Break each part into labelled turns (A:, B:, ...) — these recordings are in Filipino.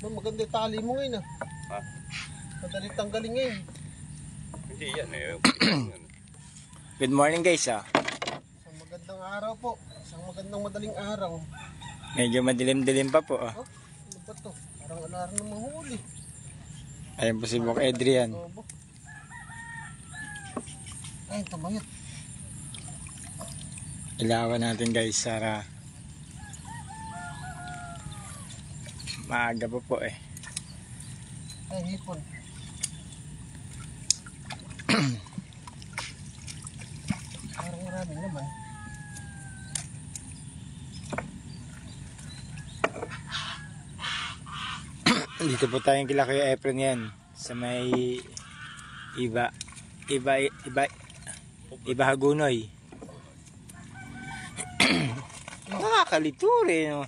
A: Maganda yung tali mo ngayon
B: Ha?
A: Madali tanggalin ngayon.
B: Hindi yan eh.
C: Good morning guys
A: Isang magandang araw po. Isang magandang madaling araw.
C: Medyo madilim-dilim pa po
A: Ano ba to? Parang alarm na mahuli.
C: Ayun po si Bok Adrian.
A: Ay, tamayot.
C: Ilawan natin guys para maaga po eh.
A: Ay, hipon. Parang maraming naman.
C: Dito po tayong kila Kuya Efren yan sa may iba Hagunoy. Nakakalito rin no?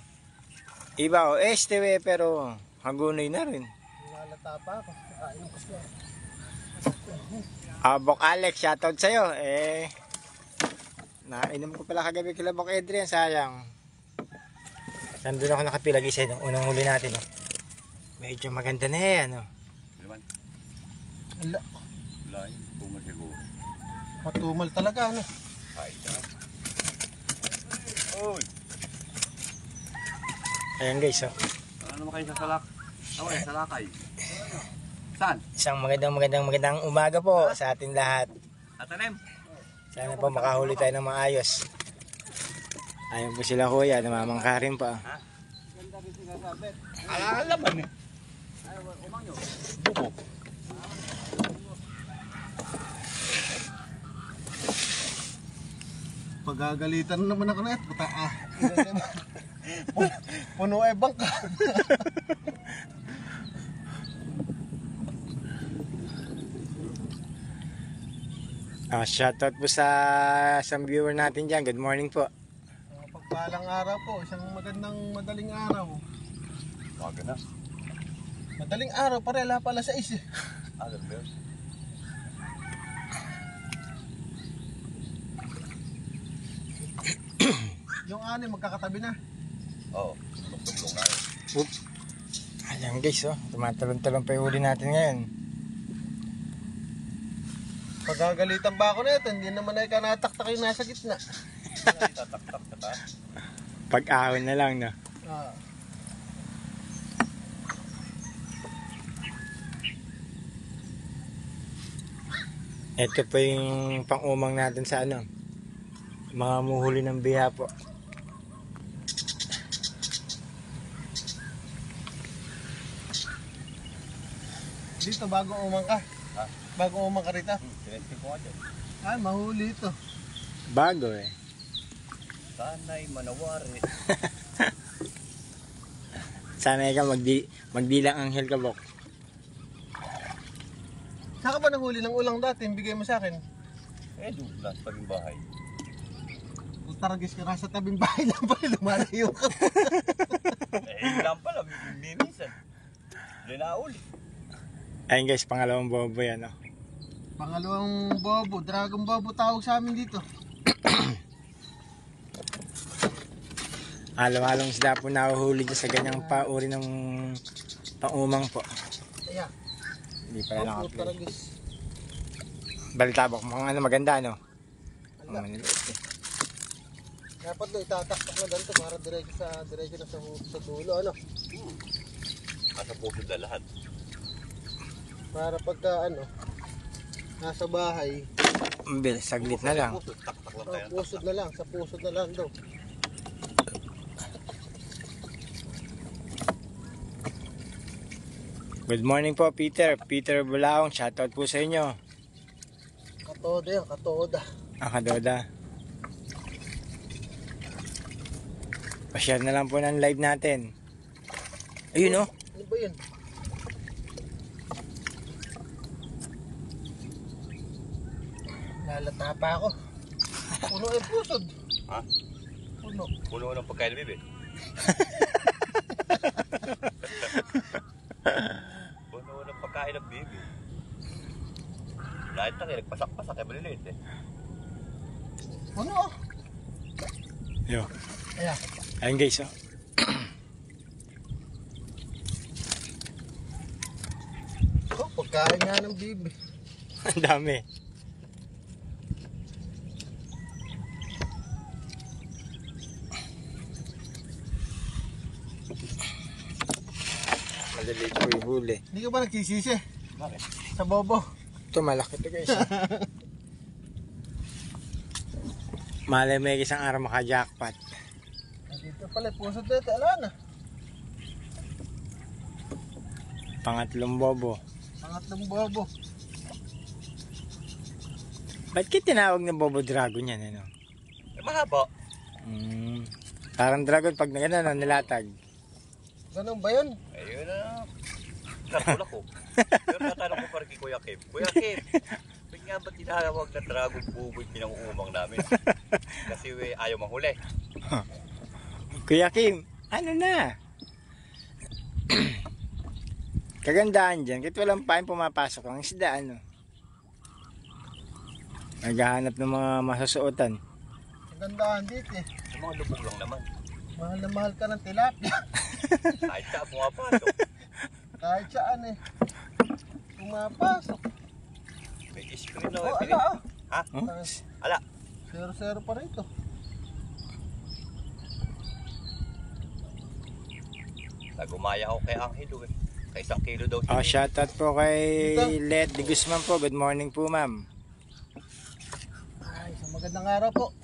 C: Iba o este pero Hagunoy na rin.
A: Lalata pa ako. Kakain ko siya.
C: Bok Alex, shoutout sa'yo. Nainom ko pala kagabi kila Bok Adrian, sayang. Nandun ako nakapila isa nung unang huli natin. Medyo maganda na yan.
A: Ala.
B: Wala yun. Tumal siguro.
A: Matumal talaga, ano?
B: Ay, oy!
C: Ayan guys,
B: Ano naman kayo sa salak? Okay, salakay. Saan?
C: isang magandang umaga po sa ating lahat.
B: Atanem?
C: Sana po makahuli tayo ng maayos. Ayun po sila kuya, namamangkarin pa.
A: Ganda rin sinasabi.
B: Alalaman eh. Buko.
A: Pagagalitan naman ako na ito. Puno ay bangka.
C: Shoutout po sa isang viewer natin dyan. Good morning po.
A: Pagpalang araw po. Isang magandang madaling araw.
B: Baga na.
A: Madaling araw, parela pala sa is.
B: Alam mo yun?
A: Yung ani magkakatabi na.
B: Oo. Tulong na yun.
C: Oop. Ayan guys, tumatalon-talon pa yung huli natin ngayon.
A: Pagagalitan ba ako na ito? Hindi naman ay kanataktak yung nasa gitna.
B: Tatak-tak ka ta.
C: Pag-ahon na lang, no? Ito po yung pang-umang natin sa mga muhuli ng biha po.
A: Dito bago umang ka.
B: Ha?
A: Bago umang ka rito.
B: Silensin ko nga dyan.
A: Ay, mahuli ito.
C: Bago eh.
B: Sana'y manawari.
C: Sana ikaw magdilang anghel ka, Bok.
A: Saan ka ba nahuli ng ulang dati? Bigay mo sa akin.
B: Doon lang sa tabing bahay.
A: Taragis ka sa tabing bahay lang pala. Lumalayo ka.
B: Yun lang pala. Minsan. Hindi na uli.
C: Ayun guys, pangalawang bobo yan,
A: Pangalawang bobo. Dragon bobo tawag sa amin dito.
C: Halong-halong sila po nahuhuli dyan sa ganyang pauri ng pang-umang po.
A: Ayan.
C: Hindi pala nakaplay.
A: Taragis.
C: Balita, Bok, mga maganda, no?
A: Ala. Dapat doon itataktak na ganito para diretso na sa dulo, ano?
B: Nasa puso na lahat.
A: Para pagka nasa bahay,
C: Saglit na lang.
B: Puso, tak-tak lang tayo.
A: pusod na lang, sa pusod na lang daw.
C: Good morning po, Peter. Peter Bulaong, shoutout po sa inyo.
A: Katoda yan, katoda.
C: Kadoda. Pa-share na lang po ng live natin. Ayun,
A: Ano ba yun? Lalata pa ako. Puno ay pusod.
B: Ha?
A: Puno.
B: Puno ng pagkain ng bibi. Puno ng pagkain ng bibi. Lahat na nagpasak-pasak ay maliliit eh.
A: Puno.
C: Yo.
A: Ayan.
C: Ayun guys,
A: Kain nga ng bibi.
C: Ang dami. Madali po yung huli.
A: Hindi ka ba nagsisisi?
B: Bakit?
A: Sa bobo.
C: Ito malaki ito guys. Malay may isang araw maka-jackpot.
A: Dito pala, puso dito. Ala na.
C: Pangatlong bobo.
A: Pangatlong bobo.
C: Ba't kita tinawag na bobo dragon yan? Ano?
B: Mahaba.
C: Parang dragon pag na nilatag.
A: Ganun ba yun?
B: Ayun na. Katulak ko. Pero natanong ko pa rin kay Kuya Kim. Kuya Kim, ba't nga ba tinawag na dragon buboy pinanguumang namin? Kasi ayaw manghuli.
C: Kuya Kim, ano na? Kagandaan dyan, kahit walang pain pumapasok ang isda, ano? Naghahanap ng mga masusuotan.
A: Magandaan dito eh.
B: Yung mga lubog lang naman.
A: Mahal na mahal ka ng tilapia.
B: Kahit siya pumapasok.
A: Kahit saan eh. Pumapasok.
B: May screen na.
A: Oh, ala ah.
B: Ha? Ala.
A: 0-0 pa rito.
B: Nagumaya ako kay Angelo eh. Kay 1 kilo daw.
C: Oh, shoutout po kay Let de Guzman po. Good morning po, ma'am.
A: Ay, sa magandang araw po.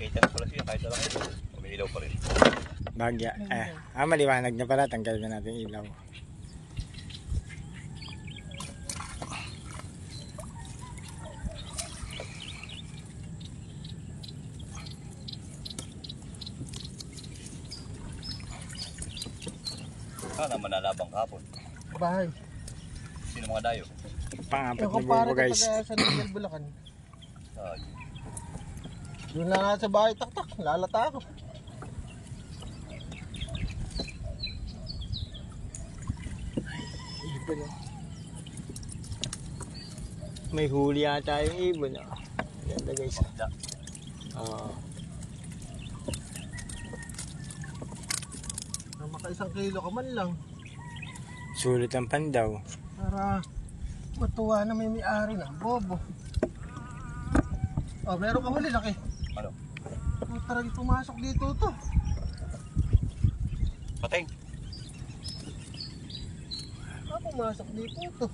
B: Kita na pala siya kahit lang ito. Umiilaw pa rin.
C: Bagya. Maliwanag na pala. Tanggal na natin ilaw.
B: Sana manalabang kahapon.
A: Bahay.
B: Sino mga dayo?
C: Pangapat
A: Yung
C: na bobo
A: kumpara
C: guys.
A: kapag sa Nigel Bulacan.
B: Ah,
A: Doon lang nga sa bahay, tak-tak. Lalata ako.
C: Ibon oh. May huli yata yung ibon oh. Ganda guys.
B: da.
C: Oo.
A: Maka 1 kilo ka man lang.
C: Sulit ang pandaw.
A: Para matuwa na may may-ari na. Bobo. Oh, meron ka huli laki.
B: Ano?
A: Tarang pumasok dito to.
B: Pateng.
A: Pumasok dito to.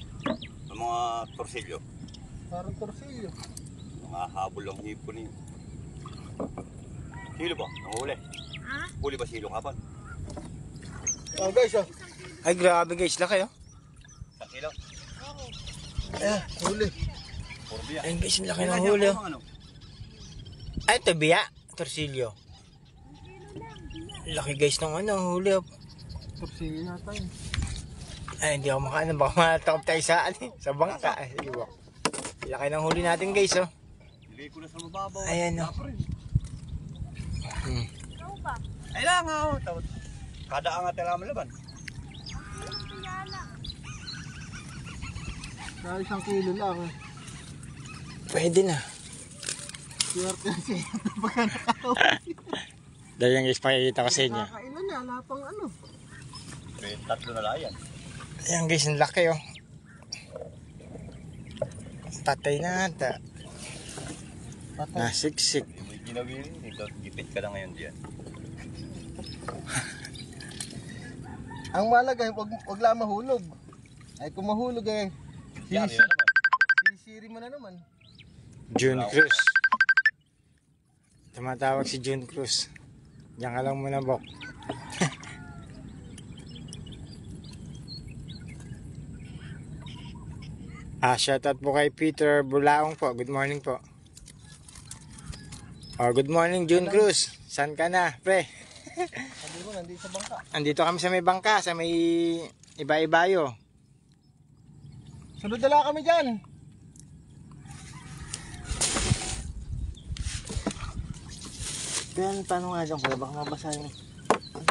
B: Ang mga torsilyo.
A: Parang torsilyo.
B: Mga habol ang hipon niyo. Silo ba? Nanghuli? Ha? Huli ba silo kapon?
A: Oh guys, oh.
C: Ay grabe guys, laki oh.
B: 1 kilo?
A: Huli.
B: Purbiya.
C: Ayun guys, ang laki ng huli oh.
B: Ano?
C: Ay ito biya, torsilyo. Laki guys ng ano, huli oh.
A: Torsilyo yata yun.
C: Ay hindi ako makaano, baka matakap tayo sa, sa bangka. Ay, iwak. Laki ng huli natin guys oh.
B: Ilagay ko na sa mababaw.
C: Ayan oh.
B: Ay lang oh. Kada angat na lang laban.
A: Dahil 1 kilo lang eh.
C: Pwede na.
A: Swerte na siya. Pagka nakatawa.
C: Dahil yung guys, pakikita ko sa inyo.
A: Nakakailan na, wala pang ano.
B: May 3 na lang yan.
C: Ayan guys, ang laki oh. Patay na ata.
A: Patay.
C: Nasiksik.
B: May ginawin. Ito, gipit ka lang ngayon diyan.
A: Ang malagay, wag lang mahulog. Ay kung mahulog eh.
B: Yari na naman.
A: Sisiri mo na naman.
C: June Cruz. Tumatawag si June Cruz. Diyan ka lang muna, Bok. Shoutout po kay Peter Bulaong po. Good morning po. Oh, good morning, June Cruz. Saan ka na, pre?
A: Sabi mo, nandito sa bangka.
C: Andito kami sa may bangka, sa may iba-ibayo.
A: Sunod na lang kami dyan.
C: Kaya paano nga dyan, kuya? Baka mabasa yung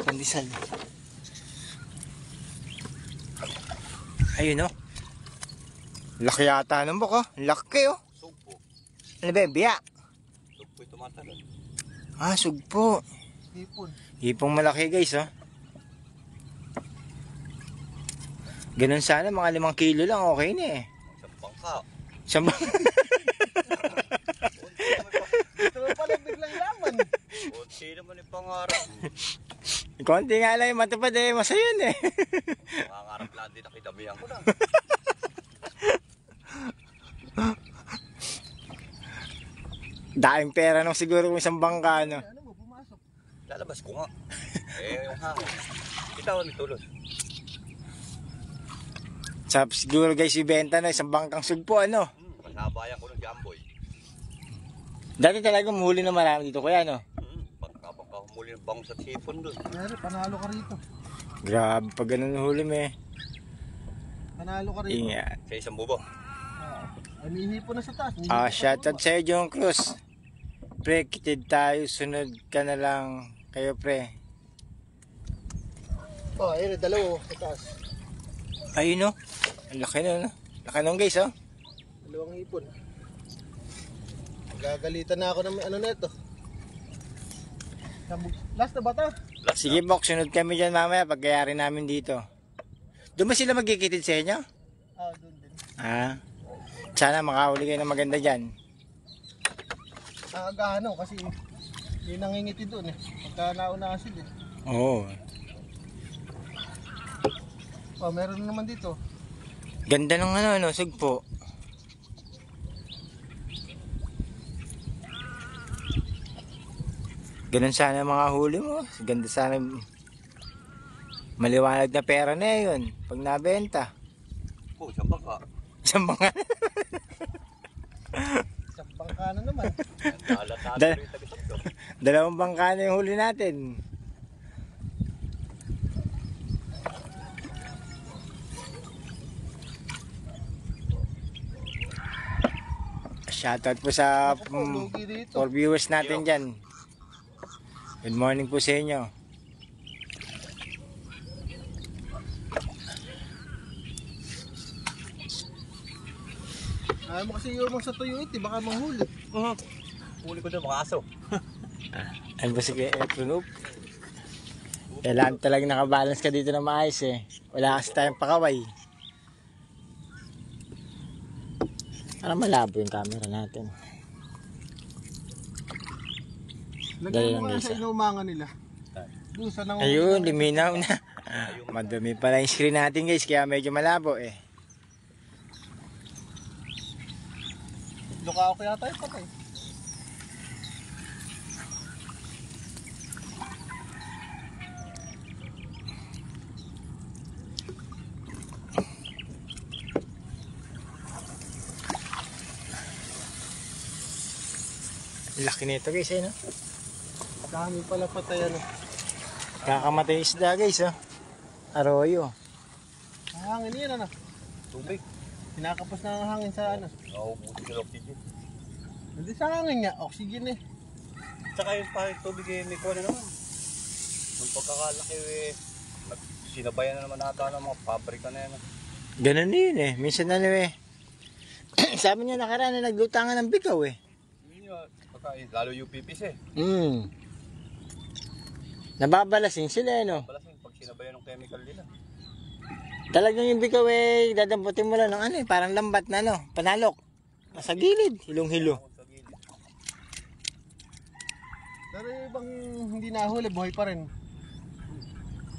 C: pandesal. Ayun, oh. Laki yata ng Bok, oh. Laki, oh.
B: Sugpo.
C: Ano ba, biya?
B: Sugpo yung tumatalon.
C: Sugpo.
A: Hipon.
C: Hipong malaki guys, oh. Ganun sana, mga 5 kilo lang, okay na eh.
B: Isang bangka.
C: Isang
A: Ito mo pala biglang laman.
B: Kunti naman yung pangarap.
C: konti nga lang yung matupad eh, masaya yun eh.
B: Pangarap lang din, nakidamihan ko na.
C: Daing pera nung siguro kung isang bangka, no.
A: Ano mo, pumasok.
B: Lalabas ko nga. Yung hangin. Kita ko nitulos.
C: Siguro guys, ibenta na isang bangkang sugpo, ano.
B: Kasabayan ko ng jamboy.
C: Dati talaga mahuli na marami dito, kuya, no.
B: Pagkabang ka humuli ng bangus at sipon doon.
A: Pero panalo ka rito.
C: Grabe, pag ganun huli mo eh.
A: Panalo ka rito.
C: Ingat.
B: Sa isang bubo.
A: Ay, may hipon na sa taas. May hipon
C: Shoutout
A: sa
C: sa'yo, John Cruz. Pre, kitid tayo, sunod ka na lang. Kayo, pre.
A: baba. Ayun, dalawa sa taas.
C: Ayun, no. Ang laki na, no. Laki nung guys, oh.
A: Dalawang hipon. Gagalitan na ako ng ano na ito. Last na ba ito?
C: Sige, Bok, sunod kami dyan mamaya pagkayari namin dito. Doon ba sila magkikitid sa inyo?
A: Doon din.
C: Sana makahuli kayo ng maganda dyan.
A: Nakagano kasi hindi nangingiti doon eh. Pagka nauna sila eh.
C: Oo.
A: Meron na naman dito.
C: Ganda ng ano, sugpo. Ganun sana mga huli mo. Ganda sana. Maliwanag na pera na yun. Pag nabenta.
B: Isang bangka.
C: Isang mga.
A: Isang bangka na naman.
C: Dalawang bangka na yung huli natin. Shoutout po sa
A: Lugi dito.
C: 4 viewers natin dyan. Good morning po sa inyo.
A: Ayaw mo kasi yung sa tuyo ito, baka manghuli.
B: Huli ko doon mga aso.
C: Ano ba sige, Efron? Kailangan talagang nakabalance ka dito na maayos eh. Wala kasi tayong pakaway. Para malabo yung camera natin.
A: Lagyan mo nga sa inumangan nila. Doon sa nangungulit.
C: Ayun, liminaw na. Madumi pala yung screen natin guys, kaya medyo malabo eh.
A: Luka ako yata yung patay.
C: Laki nito guys eh, no?
A: Dami pala patay ano.
C: Kakamatay isda guys, oh. Arroyo.
A: Ang hangin yan ano.
B: Tubig.
A: Kinakapos na ang hangin sa ano.
B: Nauubusin ng oxygen.
A: Hindi sa hangin nga, oxygen eh.
B: Tsaka yung pangit tubig eh, may kuha na naman. Nung pagkakalaki eh, sinabayan na naman ata ng mga pabrika na yan.
C: Ganun din eh. Minsan ano eh. Sabi niya nakaraan na naglutangan ng bikaw eh.
B: Lalo yung pipis eh.
C: Nababalasing sila eh, no?
B: Balasing pag sinabayan ng chemical nila.
C: Talagang yung bikaw eh, dadamputin mo lang ng ano eh, parang lambat na no, panalok. Nasa gilid, hilong-hilo.
A: Pero ibang hindi nahuli, buhay pa rin.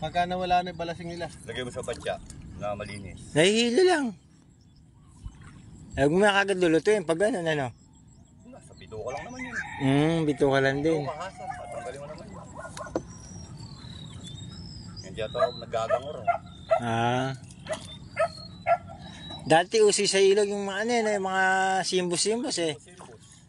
A: Pagka nawala na yung balasing nila.
B: Lagay mo sa batya na malinis.
C: Nahihilo lang. Huwag mo na kagad lulutuin pag gano'n, ano?
B: Sa pito ko lang naman yun.
C: Bito ka lang din.
B: Makahasan, patanggalin mo naman yun. Hindi ito nagagangor.
C: Dati usi sa ilog yung mga ano yun, yung mga simbos-simbos eh.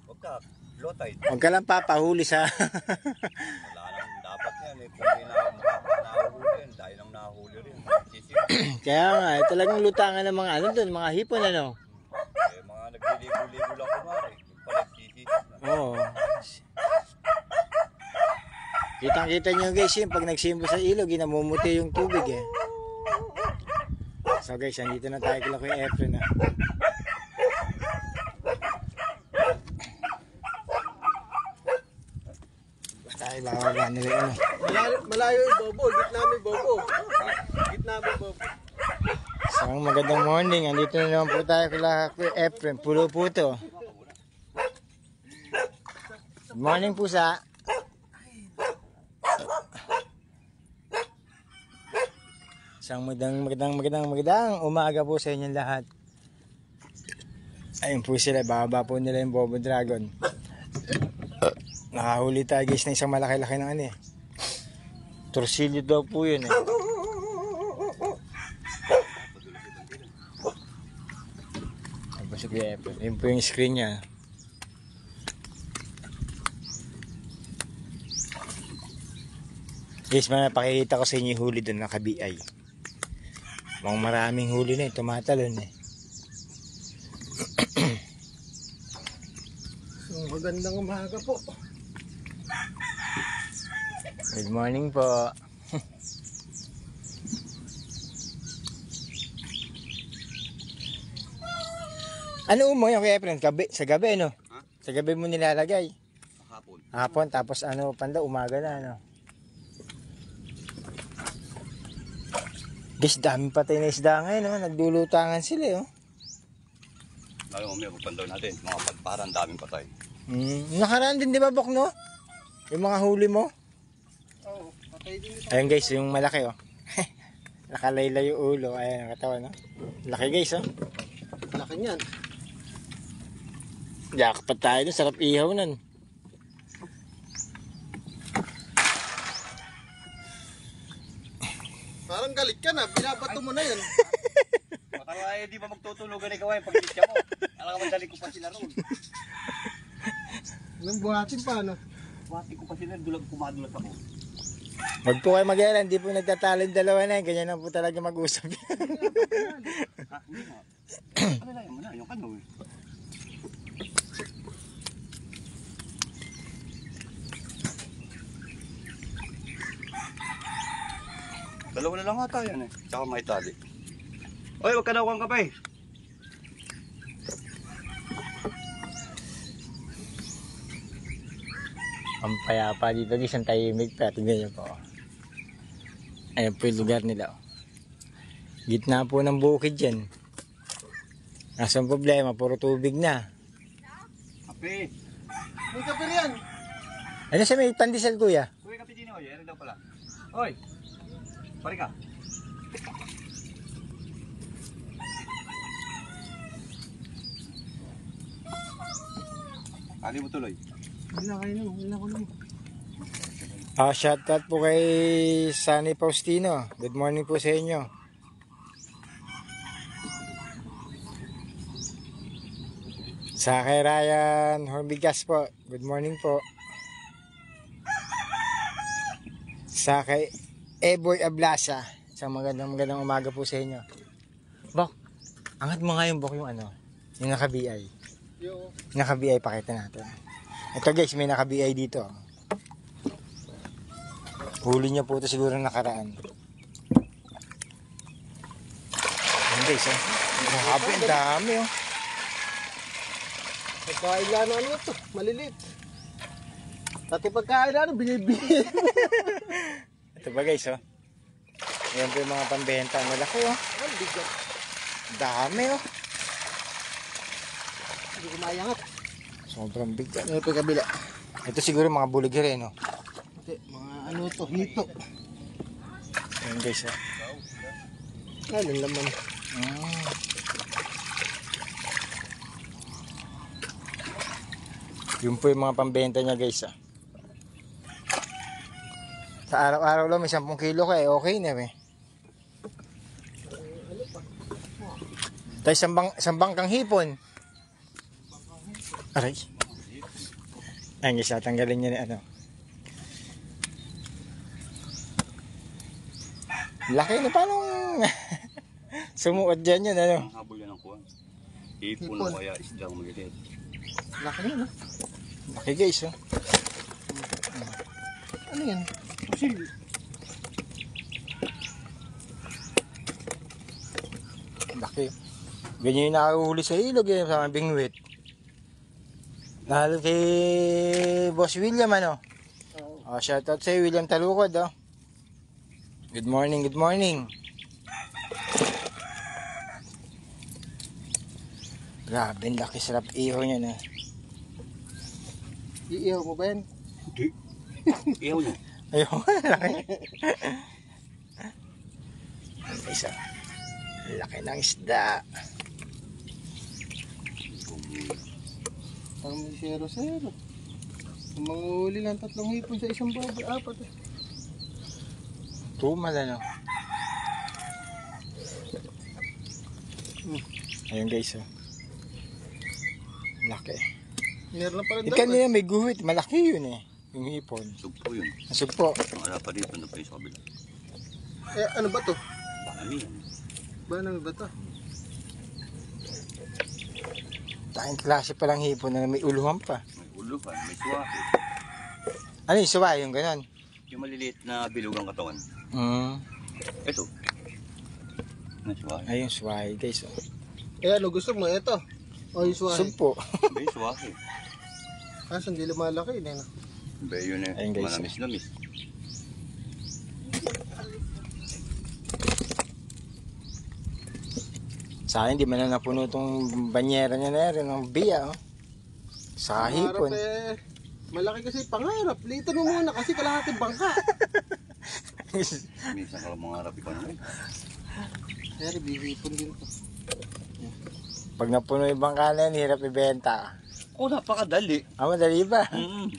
B: Huwag ka, low tide.
C: Huwag ka lang papahuli sa...
B: Wala nang dapat yan eh. Kung hindi nahuli yan, dahil lang nahuli rin.
C: Kaya nga, talagang lutangan ng mga ano doon, mga hipon ano.
B: Eh, mga nagliligo-ligo lang kumari. Yung pala sisisi na.
C: Oo. Kitang-kita nyo guys yun, pag nagsimbo sa ilog, namumuti yung tubig eh. So guys, andito na tayo kila Kuya Efren na. Tayo lawagan nila yung ano.
A: Malayo yung bobo. Gitna may bobo. Gitna may bobo.
C: Isang magandang morning. Andito na naman po tayo kila Kuya Efren. Pulo po to. Good morning po sa. Isang magandang umaga po sa inyong lahat. Ayun po sila. Bababa po nila yung Bobo Dragon. Nakahuli tayo guys na isang malaki-laki ng ano eh. Torsilyo daw po yun eh. Tapos yun po yung screen niya. Guys, mapakikita ko sa inyo yung huli doon naka-BI. Maraming huli na eh, tumatalon eh.
A: So, magandang umaga po.
C: Good morning po. Ano mo yung kaya friend? Sa gabi no?
B: Ha?
C: Sa gabi mo nilalagay.
B: Hapon.
C: Hapon tapos ano panda umaga na ano. Guys, daming patay na isda ngayon no? Nagdulutangan sila oh.
B: Lalo mamaya pagpandaw natin, mga parang daming patay.
C: Nakaraan din di ba Bok no? Yung mga huli mo?
A: Oo, patay din ito.
C: Ayun guys, yung malaki oh. Nakalayla yung ulo. Ayan ang katawan no? Laki guys oh.
A: Laki niyan.
C: Jackpot tayo dun, sarap ihaw nun.
A: Parang galit ka na, binabato mo na yan.
B: Baka ay di ba magtutulugan ikaw ay pag-isya mo. Alam ka madali ko pa sila roon.
A: Anong buhatin pa ano?
B: Bati ko pa sila, kumadulas ako.
C: Wag po kayo mag-alala, hindi po nagtatalon dalawa na yun. Ganyan na po talaga mag-usap.
B: Ha? Hindi nga. Ano lang mo na, yung kano eh. Dalawa na lang ata yan eh. Tsaka may tali. Oy, wag ka daw kang kape.
C: Ang payapa dito, isang tahimik pa. Tignan nyo po. Ayan po yung lugar nila. Gitna po ng bukid yan. Nasaan problema, puro tubig na.
B: Kape.
A: May kape riyan.
C: Ano siya may pandesal kuya?
B: Uy, kape din ako. Yan daw pala. Oy. Pari ka. Ali mo tuloy.
A: Wala kayo naman, wala ko naman.
C: Shoutout po kay Sunny Faustino. Good morning po sa inyo. Sa kay Ryan Hormigas po. Good morning po. Sa kay Eboy Ablasa. Isang magandang umaga po sa inyo. Bok, angat mo nga yung Bok yung ano, yung naka-BI.
A: Yung
C: Naka-BI, pakita natin. Ito guys, may naka-BI dito. Huli niya po ito siguro nakaraan. Ayan guys, oh. Grabe, ang dami oh.
A: pagkailano ano ito, maliliit. Pati pagkailano, binibigyan.
C: Ito ba guys, oh. Ayan po yung mga pambenta. Malaki oh.
A: Ang bigat.
C: Dami oh.
A: Hindi ko mayangat.
C: Sobrang bigat. Ano po yung kabila? Ito siguro mga buligire, no?
A: Hindi, mga ano to, hito.
C: Ayan guys, oh.
A: Ano laman.
C: Yun po yung mga pambenta niya guys, ah. Sa araw-araw lang may 10 kilo ka eh. Okay na eh. Tayo sambang kang hipon. Aray. Ayun guys, tanggalin niya ni ano. Laki na paano sumuot dyan yun ano.
B: Ang habol yan ang kuwan. Ipon o kaya isdang magigit.
A: Laki na, no?
C: Laki guys, oh.
A: Ano yan? Pusil.
C: Laki. Ganyan yung nakahuli sa ilog eh, sa mga bingwit. Nahalo si Boss William ano. Oh, shoutout sa'yo, William Talukod, oh. Good morning, good morning. Grabe, ang laki sarap iho niya na.
A: Iihaw mo ba yan?
B: Hindi. Iyaw niya.
C: Ayun, laki. Isa. Laki ng isda.
A: Ang 0-0. Ang manguhuli lang 3 hipon sa isang baboy. 4 eh.
C: Tumal, ano. Ayun guys, oh. Laki.
A: Meron na pala
C: Yung kanina may guhit, malaki yun eh. Yung hipon.
B: Sugpo yun.
C: Nasugpo.
B: Wala pa dito, ano pa yung sa kabila.
A: Eh, ano ba to?
B: Dami yan.
A: Ano ba to?
C: Tayong klase palang hipon na may uluhan pa.
B: May uluhan, may suwaki.
C: Ano yung suwa, yung ganon?
B: Yung maliliit na bilog ang katawan. Ito. May suwaki.
C: Ayun, suway guys, oh.
A: Eh, ano gusto mo? Ito. O, yung suwahe.
C: Sugpo.
B: May suwaki.
A: Kaso hindi lumalaki. Hindi na.
B: Be, yun eh.
C: Ayun, guys.
B: Manamis-namis.
C: Sa akin, di man na napuno itong banyera niya na rin ng biya, oh. Sa hipon.
A: Pangarap eh. Malaki kasi pangarap. Litan mo muna kasi kalahating bangka.
B: Minsan ka lang mangarap ikaw naman.
A: Pero bihipon din to.
C: Pag napuno yung bangka na yan, hirap ibenta.
B: Oh, napakadali.
C: Madali ba?
B: Mm.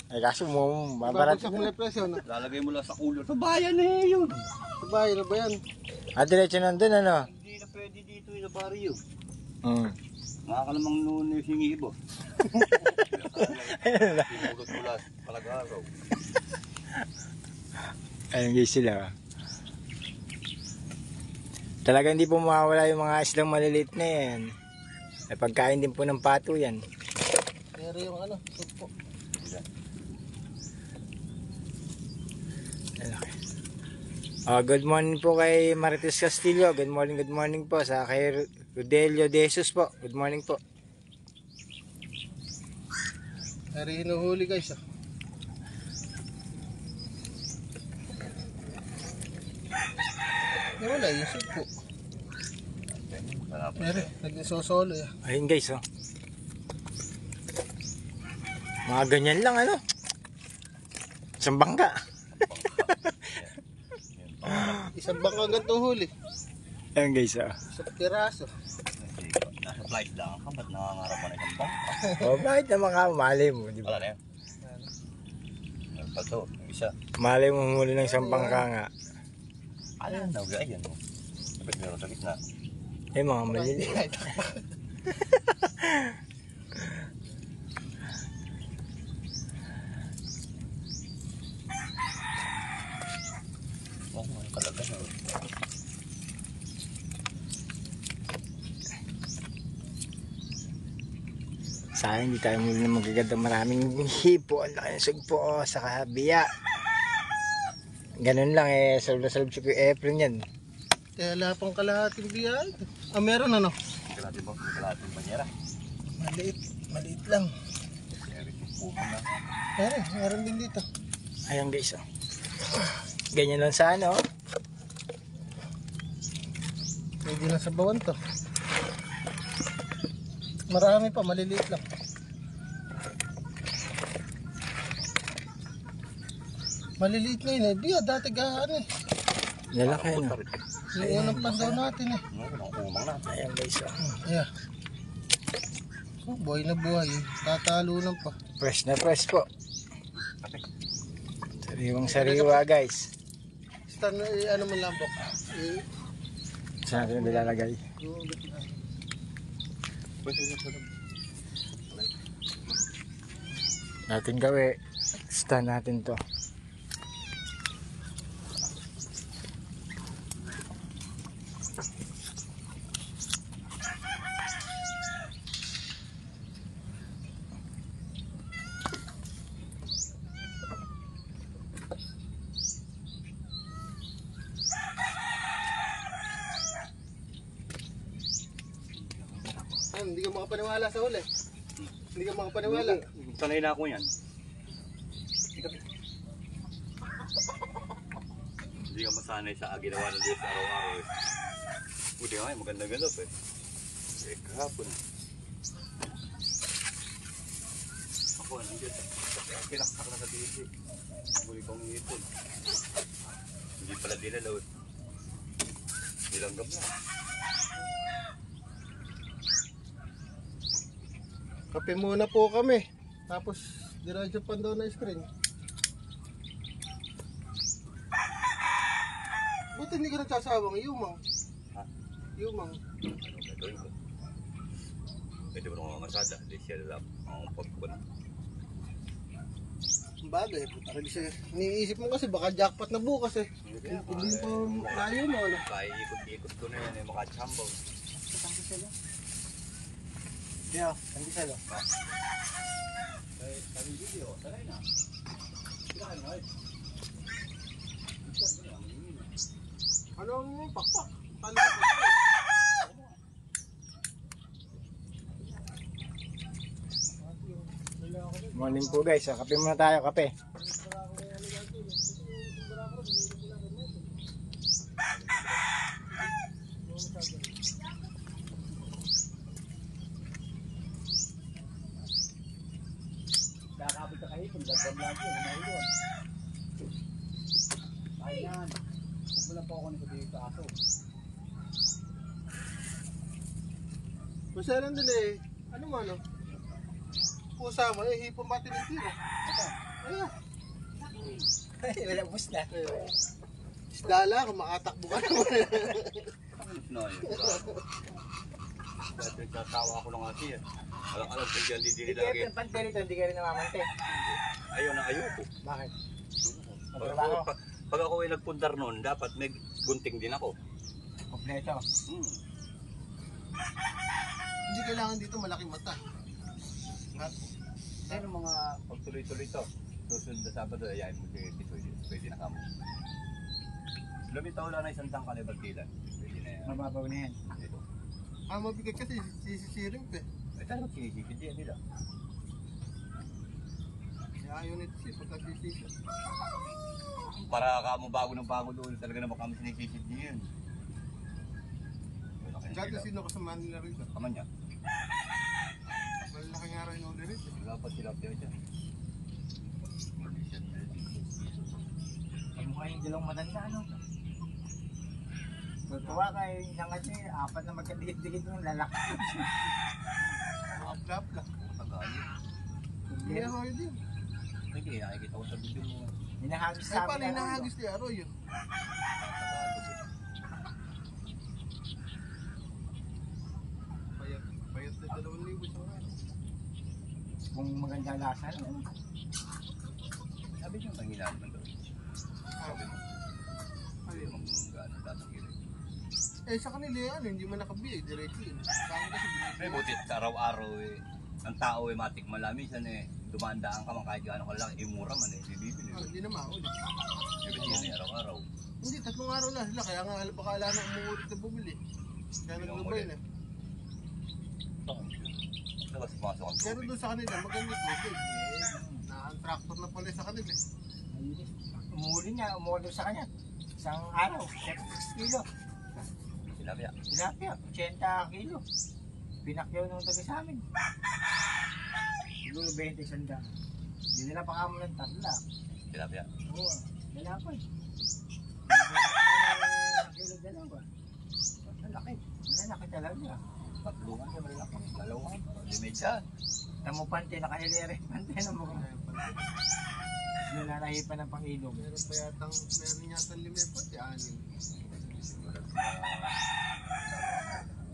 C: Ay, kaso mo, mabarat
A: Babagsak mo na presyo na.
B: Lalagay mo lang sa ulo. Sa bayan eh yun.
A: Sabay na ba yan?
C: Diretso nandun, ano?
B: Hindi na pwede dito yung baryo.
C: Mm.
B: Makakalamang noon yung singibo. Sinulot mo lang palag-araw.
C: Ayun guys sila, oh. Talagang hindi po mawawala yung mga islang maliliit na yan. Ay pagkain din po ng pato yan.
A: Pero yung ano, supo.
C: Good morning po kay Marites Castillo. Good morning po sa kay Rodelio De Jesus po. Good morning po.
A: Pero hinuhuli guys ah. Wala yung supo. Pero nag-isosolo ya.
C: Ayun guys, oh. Mga ganyan lang, ano? Isang bangka.
A: Isang bangka ganito huli.
C: Ayun guys, oh.
A: Isang piraso.
B: Nasa flight lang ka, ba't nangangarap mo na isang bangka?
C: Oh, bakit naman ka? Malay mo, di
B: Wala
C: ba?
B: na yan. Nagpato, yung isa.
C: Malay mo huli ng isang bangka nga.
B: Alam na, ayan mo. Dapat meron sa gitna.
C: Eh, mga maliliit.
B: Oo, ano talaga na.
C: Sayang, hindi tayo muli na magaganda. Maraming hipo. Ang laki ng sugpo, oh, sa kabiya. Ganun lang eh. Salub si Kuya Efren yan.
A: Kaya wala pang kalahating biyay. Ah, meron ano?
B: Kalatin mo, kalatin banyera.
A: Maliit lang.
B: Eric yung puno na.
A: Meron din dito.
C: Ayun guys, oh. Ganyan lang sa ano, oh.
A: Pwede na sa bawan to. Marami pa, maliliit lang. Maliliit na yun eh. Biya, dati ano eh.
C: Lalaki, no?
A: Yung unang pandaw natin eh.
B: Ang umang na.
C: Ayun guys, oh.
A: Yeah. Oh, buhay na buhay eh. Tatalunan pa.
C: Fresh na fresh po. Sariwang sariwa guys.
A: Stan, ano man lambok.
C: Saan natin nilalagay? Natin gawi. Stand natin to.
A: Hindi ka makapaniwala sa huli. Hindi ka makapaniwala.
B: Sanay na ako yan. Hindi ka masanay sa ginawa ng Diyos araw-araw eh. Buti nga magandang ganap eh. Eh kahapon. Ako ang Diyos. Kinaksak na sa TV. Muli kong ipon. Hindi pala dinalaw eh. Nilanggam na.
A: Kape muna po kami. Tapos diretso pa doon na screen. Buti hindi ka nagsasawang yumang.
B: Ha?
A: Yumang.
B: Ano gagawin ko? Pwede mo nung masada. Hindi siya lang ang pagkuhan.
A: Bagay, puta rin siya. Iniisip mo kasi baka jackpot na bukas eh. Hindi pa layo mo. Ano?
B: Kaya ikot-ikot ko na yan eh. Makachambaw.
A: Saan sila? Yeah, hindi sila.
B: Sabi video, sanay na. Kailangan mo eh.
A: Anong pakpak?
C: Morning po guys, kape muna tayo, kape.
B: Kakapit ka kahit, kung gagawin lang yun, nahulun. Ayan. Wala po ako nito dito aso.
A: Masalan din eh. Ano mo ano? Pusa mo eh, hipon ba tinitira? Ayun.
C: Wala bus na.
A: Isda lang, kung makatakbo ka naman.
B: No, yun. Dahil nagtatawa ako ng asi eh. Alam ko dyan, hindi
C: Hindi
B: lagi.
C: kayo pantay rito, hindi kayo rin namamante.
B: Ayaw na ayaw ko.
C: Bakit?
B: Pag ako ay nagpundar noon, dapat may gunting din ako.
C: Kompleto.
A: Hindi kailangan dito malaking mata.
B: Pero mga pagtuloy-tuloy to, susunod na Sabado, ayayin mo si Titoy. Pwede na kamo. Lumitaw lang na isang tangkal ay bagtilan. Pwede na yan.
C: Mababaw na yan.
B: Ito.
A: Mabigat kasi sisisiring ko eh.
B: Ay, talagang sinisikid yan nila.
A: Ayaw nito siya pagka sisisir.
B: Para kamo bago ng bago doon, talaga naman kami sinisikid niya yun.
A: Dati sino kasama nila rito?
B: Kaman niya.
A: Malaki nga rin ulit rito.
B: Wala pa sila piya dyan.
C: Ay mukha yung dalawang matanda, ano? Tutuwa kayo isang kasi, apat na magkadikit-dikit yung lalaki.
A: Plap-plap.
B: Matagal.
A: Hindi ako yun din.
B: Hindi, nakikita ko sa video mo.
C: Hinahagis
A: Ay
C: sa
A: paano
C: amin.
A: hinahagis ni Aroy yun? Bayat na 2,000 sa mga.
C: Kung maganda lasa, ano?
B: Sabi niyo, mangilan man doon. Sabi mo,
A: Ayun.
B: mong gano'n tatanggirin.
A: Eh sa kanila yan, hindi man nakabiyay, diretso yun. Sa akin kasi
B: May butit sa araw-araw eh. Ang tao eh matik malamisan eh. Dumandaan ka man kahit gano'n ka lang, imura man eh. Bibili.
A: hindi na mauli.
B: Ibig yun eh, araw-araw.
A: Hindi, 3 araw na sila, kaya nga baka ala na umuulit na bumili. Kaya naglubay na.
B: Labas pumasok ang
A: Pero
B: tubig.
A: doon sa kanila, maganda ito. Na-tractor na pala sa kanila.
C: Umuli niya, umulo sa kanya. Isang araw, 6 kilo.
B: Tilapia.
C: Tilapia, 80 kilo. Pinakyaw nung taga sa amin. Siguro 20 sanda. Hindi nila pa kamo ng tatla.
B: Tilapia.
C: Oo, lalapad. Kilo dalawa. Malaki. Malaki talaga.
B: Tatlungan niya malaki. Dalawa. Limedya.
C: Tamo pante, nakailere. Pante na mo. Nilalahipan ng pangilog.
A: Meron pa yatang, meron yatang 5 pati, 6.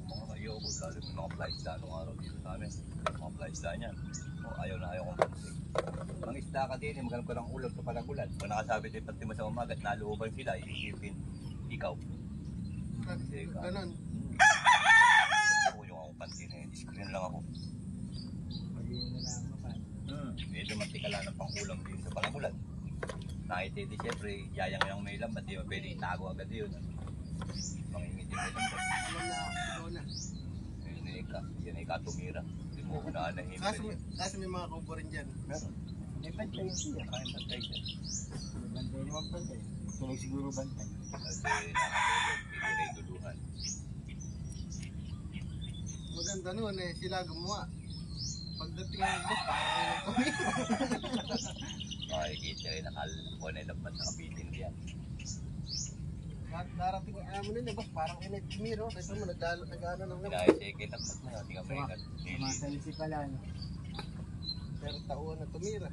B: Mga kayoko, lalo yung mga flights na anong araw dito sa amin. Mga flights na niyan. O, ayaw na ayaw kong pansig. Mga isda ka din, maghanap ka ng ulam sa palagulan. Pag nakasabit yung pati mo sa umagat, nalooban sila, iisipin. Ikaw.
A: Ganon.
B: Ako yung akong pansin eh. Screen lang ako.
C: Pag-iin na lang pa.
B: Medyo matikala ng pangkulam din sa palagulan. Nakititi siyempre, yayang-yang may lambat. Di ba pwede itago agad yun. Mangingiti may lambat.
A: Alam na, ikaw na.
B: Yan ay ikatumira. Hindi mo ko naanahin.
A: Kaso may mga kaupo rin dyan.
B: Meron.
C: May bantay yun siya.
B: Kaya bantay siya.
C: May bantay naman bantay. Tulog siguro bantay.
B: Kasi nakatulog, hindi rin duluhan.
A: Maganda nun eh, sila gumawa. Pagdating ng bus, parang ilang tumira.
B: Makikita rin nakalakuan na lambat sa kapitin diyan.
A: Darating ang amo nila, bus, parang init tumiro. Kasi mo, nag-ano ng lambat.
B: Dahil sa ikitak mo, hindi ka may ikat.
C: Sumasalisi pala, no?
A: Pero tauhan na tumira.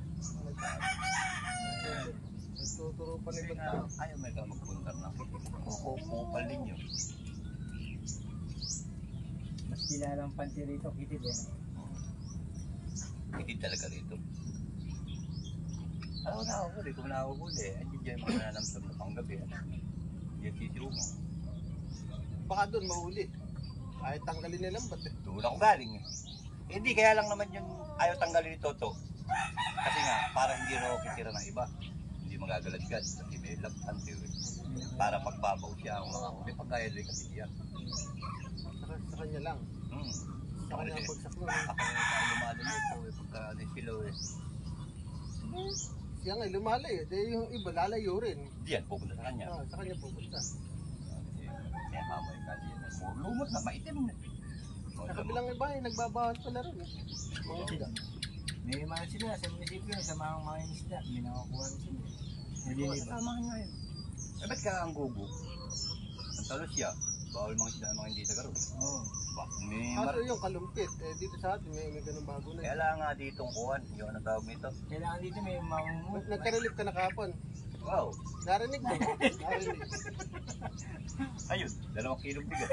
A: Nagtuturo pa ng ibang tao.
B: Ayaw may ka magpuntar na. Kupal din yun.
C: Mas kilalang panty rito, kitid eh.
B: Hindi talaga rito. Alam ko na ako huli, kung nakahuli, hindi dyan mga nanamsam na panggabi. Diyan sisiyo mo.
A: Baka doon mahuli. Kahit tanggalin nila lambat eh.
B: Doon ako galing eh. Hindi, kaya lang naman yung ayaw tanggalin ni Toto. Kasi nga, para hindi raw kitira ng iba. Hindi magagalagad kasi may laptan theory. Para pagbabaw siya ang mga huli. Pagkaya rin kasi siya.
A: Sa kanya lang. Sa kanya ang bagsak nun.
B: Ako yung lumalunod po eh, pagka nisilaw eh.
A: Siya nga lumalayo. Dahil yung iba lalayo rin.
B: Diyan, pupunta sa kanya.
A: Sa kanya pupunta.
B: Kaya kamoy ka diyan. Lumot na, maitim na.
A: Sa kabilang iba eh, nagbabawat pala rin eh. Mga sila.
C: May mga sila sa munisipyo, sa mga isda, may nakakuha rin sila. Naliliba.
B: Tama nga yun. Eh, ba't ka ang gugu? Ang talo siya. Bawal mga sila mga hindi taga ron.
C: Oo.
B: May
A: Kaso yung kalumpit, eh, dito sa atin may ganun bago na.
B: kaya lang nga ditong kuhan. Yung ano tawag nito.
C: Kailangan dito may mamumut.
A: Nagkarelip ka na kahapon.
B: Wow.
A: Narinig mo? Narinig.
B: Ayun, 2 kilong bigas.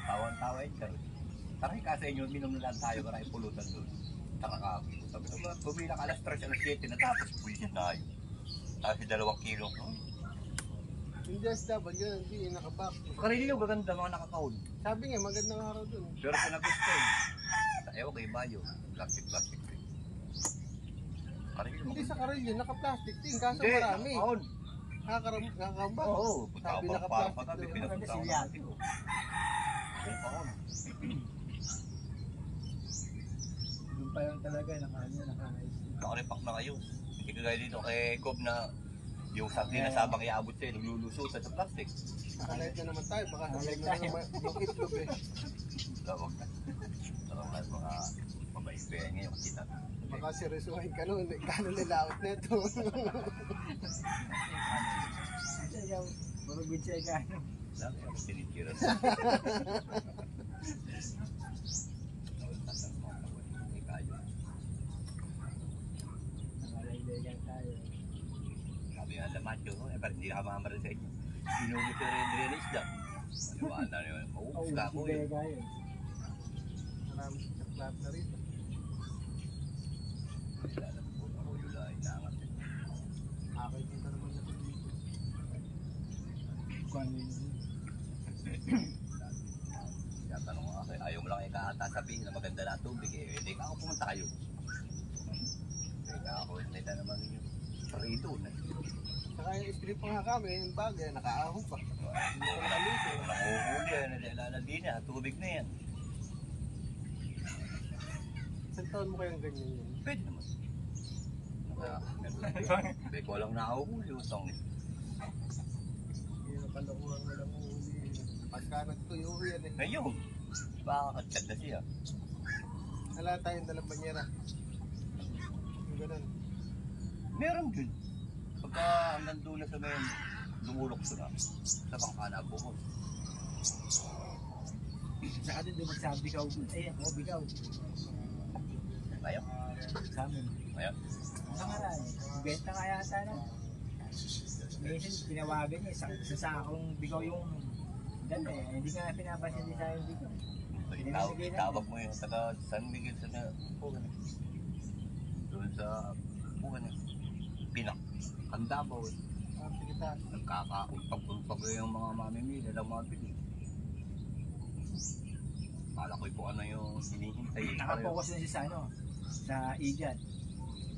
B: Tawan-tawa yun siya. Tara ka sa inyo, minom na lang tayo para ipulutan doon. Tara ka, sabi ko ba, bumila ka alas 3, alas 7 na tapos pulis na yun. Tapos 2 kilo.
A: Hindi ang staban yun, hindi nakapak.
B: Karilyo, gaganda mga nakakaon.
A: Sabi nga, magandang araw dun.
B: Pero kung nagusto yun, ewan kay Bayo, plastic rin. Karilyo,
A: Hindi sa karilyo, naka-plastic din, kaso
B: hindi,
A: marami.
B: nakakaon.
A: Nakakamba.
B: Oo, punta
A: Sabi
B: ko pa,
A: naka-plastic
B: parang patabi,
A: daw.
B: pinapunta ko
C: Maganda
B: natin. Nakakaon.
C: Doon pa lang talaga, naka-ice.
B: Nakaripak na kayo. Hindi ka gaya dito kay Gob na yung sakli na sabang iabot sa'yo, naglulusutan sa plastic.
A: Nakalight na naman tayo, baka sabihin mo na naman yung itlog eh.
B: Tawag na. Tawag na mga mabait pa yan ngayon kita.
A: Baka seryosohin ka nun, kano nilawit na ito.
C: Ikaw, puro good siya ka.
B: Sabi ako tinitiran.
C: Nakalaylayan tayo.
B: Sabi nga lamat yun, eh parang hindi na kamamaril sa inyo. Sinulit ko rin rin isda. Ano na yun? Mauubos ka ako yun.
A: Marami sa plat na rito.
B: Alam ko na ulo lang, inaangat.
A: Ako dito naman na dito.
C: Kung ano yun.
B: Tatanong nga kayo, ayaw mo lang ikahata sabihin na maganda na tubig eh. Hindi ka ako pumunta kayo. Teka ako, hindi na naman yung parito na.
A: Saka yung strip pa nga kami, yung bagay, nakaahon pa. Hindi pa nakaluto.
B: Nanguhuli yan, nalalandi na, tubig na yan.
A: Isang taon mo kayang ganyan yun?
B: Pwede naman. Hindi ko lang nakahuli, utang eh.
A: Hindi na palakuhan mo lang huli. Pagka nagtuyo yan eh.
B: Ngayon, baka katsad na siya.
A: Wala tayong dalang banyera. Yung ganun.
B: Meron din. Pagka hanggang doon na sa may lumulok na, sa bangka na buhon.
C: Saka din doon magsabi ka, ako bigaw.
B: Ayaw?
C: Sa amin.
B: Ayaw?
C: Nakaraan, benta nga yata na. Minsan tinawagan niya, sa sakong bigaw yung dala eh. Hindi nga pinapasin din sa yung bigaw.
B: Itawag mo yung taga San Miguel sa Pugan. Doon sa Pugan. Pinak. Handa ba?
A: Sige ta.
B: Nagkakakuntag-kuntag yung mga mamimili ng mga bili. Kala ko kung ano yung hinihintay.
C: Nakapokus na siya sa ano, sa igat.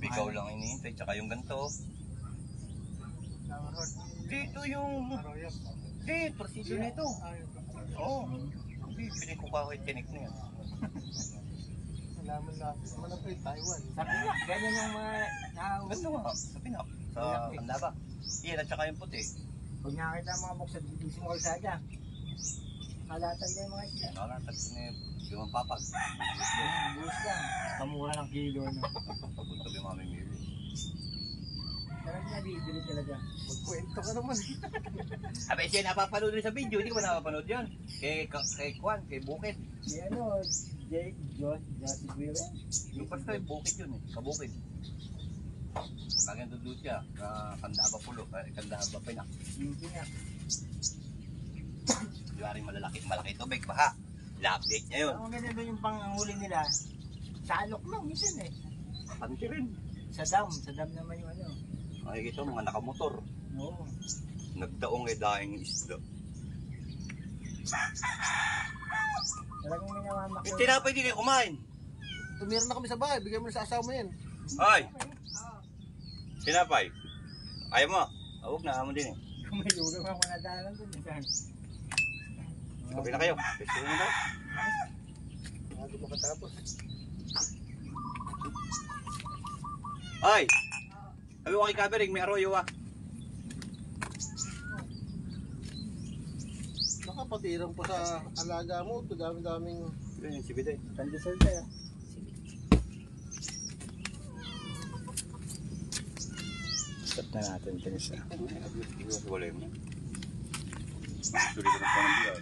B: Bigaw lang hinihintay, tsaka yung ganito. Dito yung...
A: Arroyo.
B: Dito, procedure nito.
A: Ayun.
B: Oo. Hindi, pili ko kahit tinik na yan.
A: Laman lang. Malapit, Taiwan.
C: Sa Pinak, ganyan yung mga
B: Ganda nga, sa Pinak. Sa Kandaba. Iyan at saka yung puti.
C: Pag nakakita ang mga buksan, dito sa mga kalsada. Kalatan din yung mga isda.
B: Nakalatag ko na yung papag.
C: Buhos lang. Kamura ng kilo, no?
B: Pagpunta ba yung mami Miri?
C: Talagang nabibili talaga.
A: Magkwento ka naman.
B: Abay siya napapanood rin sa video, hindi ko ba napapanood yun? Kay Kwan, kay Bukid.
C: Si ano, Jake, Josie Guillen.
B: Yung basta yung Bukid yun eh, kabukid. Kagyan doon siya, Kandaba Pulo, Kandaba Pinak.
C: Yung Pinak.
B: Yung malaki tubig, baha. I-update niya yun.
C: Ang ganda doon yung panghuli nila. Sa alok lang, minsan eh.
B: Panti rin.
C: Sa dam naman yung ano.
B: Makikita mga nakamotor.
C: Oo.
B: Nagdaong daing isda.
C: Talagang may namamakot.
B: Yung tinapay din eh, kumain.
A: Tumira na kami sa bahay, bigyan mo na sa asawa mo yan.
B: Ay! Tinapay. Ayaw mo. Huwag na, amo din eh.
C: Kung may lugaw ako nadalan doon.
B: Kapi na kayo. Pwede mo daw.
A: Bago makatapos.
B: Ay! Sabi ko kay Kabering, may arroyo ah.
A: Nakapatirang pa sa alaga mo. Ito dami-daming...
B: Yun yung sibid eh.
C: Pandesal tayo. Stop na natin pinisa.
B: Wala yun. Suri ko na po ng biyaw.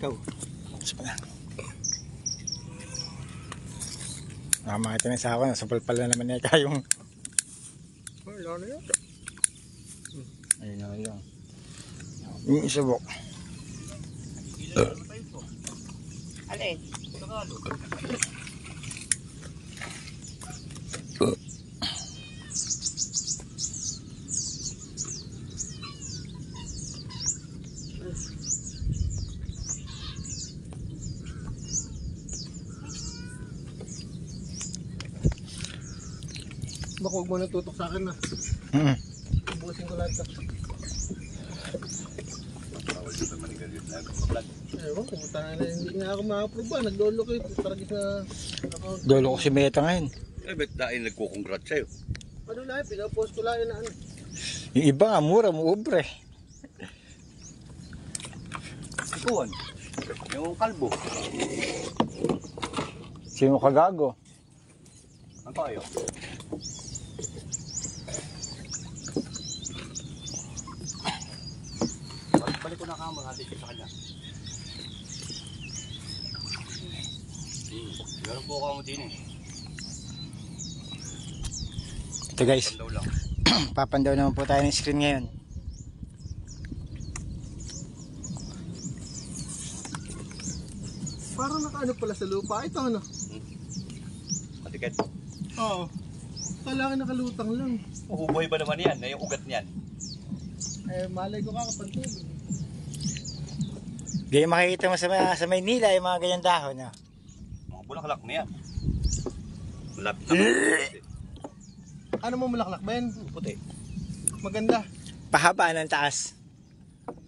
C: Go. Stop na. Makita na sa ako. Nasapal na naman niya kayong...
A: Wala na yan.
C: Ayun na yun. Yung isubok. Alin?
A: Baka huwag mo na tutok sa akin na. Ubusin ko lahat.
B: Bawal dito manigaryos na mag-vlog.
A: Ewan, pumunta na hindi nga ako ma-approve ba. Naglolo kayo. Taragis na account.
C: Dolo ko si Meta ngayon.
B: Eh, ba't dahil nagkukongrats sa'yo?
A: Ano lang, pinapost ko lang yun na ano.
C: Yung iba nga mura, muubre.
B: Ikuan. Yung kalbo.
C: Sino kagago?
B: Ang tayo. Balik ko na kamo natin sa kanya. Meron po kamo din eh.
C: Ito guys,
B: Pandaw lang.
C: papandaw naman po tayo ng screen ngayon.
A: Parang nakaano pala sa lupa. Ito ano?
B: Matiket.
A: Oo. Kailangan nakalutang lang.
B: Uhuboy ba naman yan? Na yung ugat niyan.
A: Eh, malay ko kakapantulog.
C: Ganyan makikita mo sa Maynila yung mga ganyan dahon. No?
B: Mga bulaklak na yan. Malapit na puti.
A: Ano mo malaklak, Ben?
B: Puti.
A: Maganda.
C: Pahaba ng taas.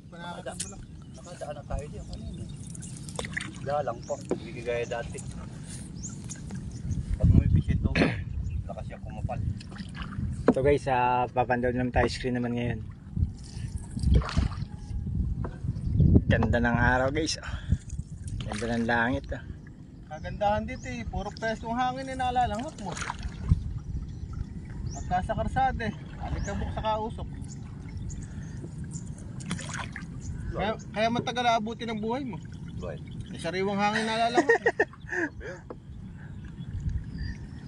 A: Panakakita mo lang.
B: Nakadaan na tayo diyan. Dalang po. Hindi gaya dati. Pag may pisit to, lakas siya kumapal.
C: Ito guys, papandaw naman tayo screen naman ngayon. Ganda ng araw guys. Ganda ng langit.
A: Kagandahan dito eh. Puro preskong hangin na nalalanghap mo. Pagka sa karsada eh. Alikabok sa kausok. Kaya matagal aabutin ang buhay mo.
B: Right.
A: May sariwang hangin nalalanghap.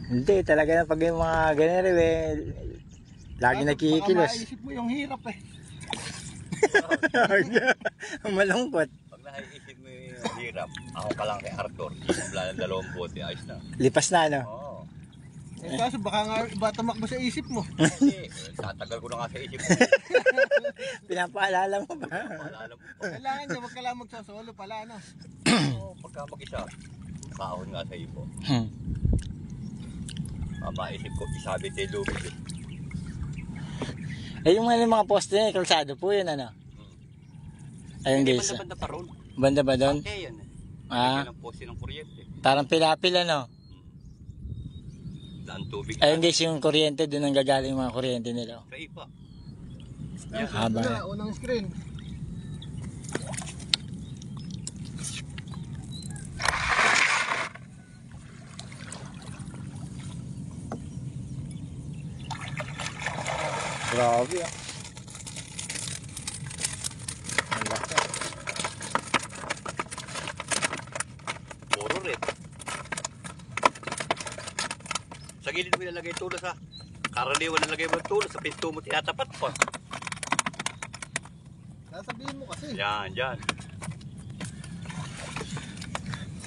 C: Hindi, talaga na pag yung mga ganyan eh, lagi nagkikilos.
A: Baka maisip mo yung hirap eh.
C: Malungkot.
B: Pag naiisip mo yung hirap, ako ka lang kay Arthur. Wala ng 2 bote, ayos na.
C: Lipas na no?
B: Oo.
A: Eh kaso baka nga iba tamakbo sa isip mo.
B: Hindi, tatagal ko na nga sa isip ko.
C: Pinapaalala mo ba?
B: Maalala mo pa.
A: Kailangan niya wag ka lang magsasolo pala ano.
B: Oo, pagka mag-isa, kahon nga sa ipo. Maisip ko, isabit ay lubid eh.
C: Eh yung mga poste niya, kalsado po yun ano? Ayun
B: Hindi
C: guys.
B: banda-banda pa ron.
C: Banda ba doon?
B: Kaya yan eh.
C: Ah,
B: Yan ang poste ng kuryente.
C: parang pilapil ano.
B: Daan tubig.
C: Ayun guys, yung kuryente doon ang gagaling yung mga kuryente nila.
B: Sa ipa.
A: Yan,
C: Haba.
A: ito na, unang screen.
C: Grabe ah. Ang laki.
B: Puro red. Sa gilid mo ilalagay yung tulos ha. Karaniwan nalagay mo yung tulos sa pinto mo tinatapat pa.
A: Sasabihin mo kasi.
B: Yan, yan.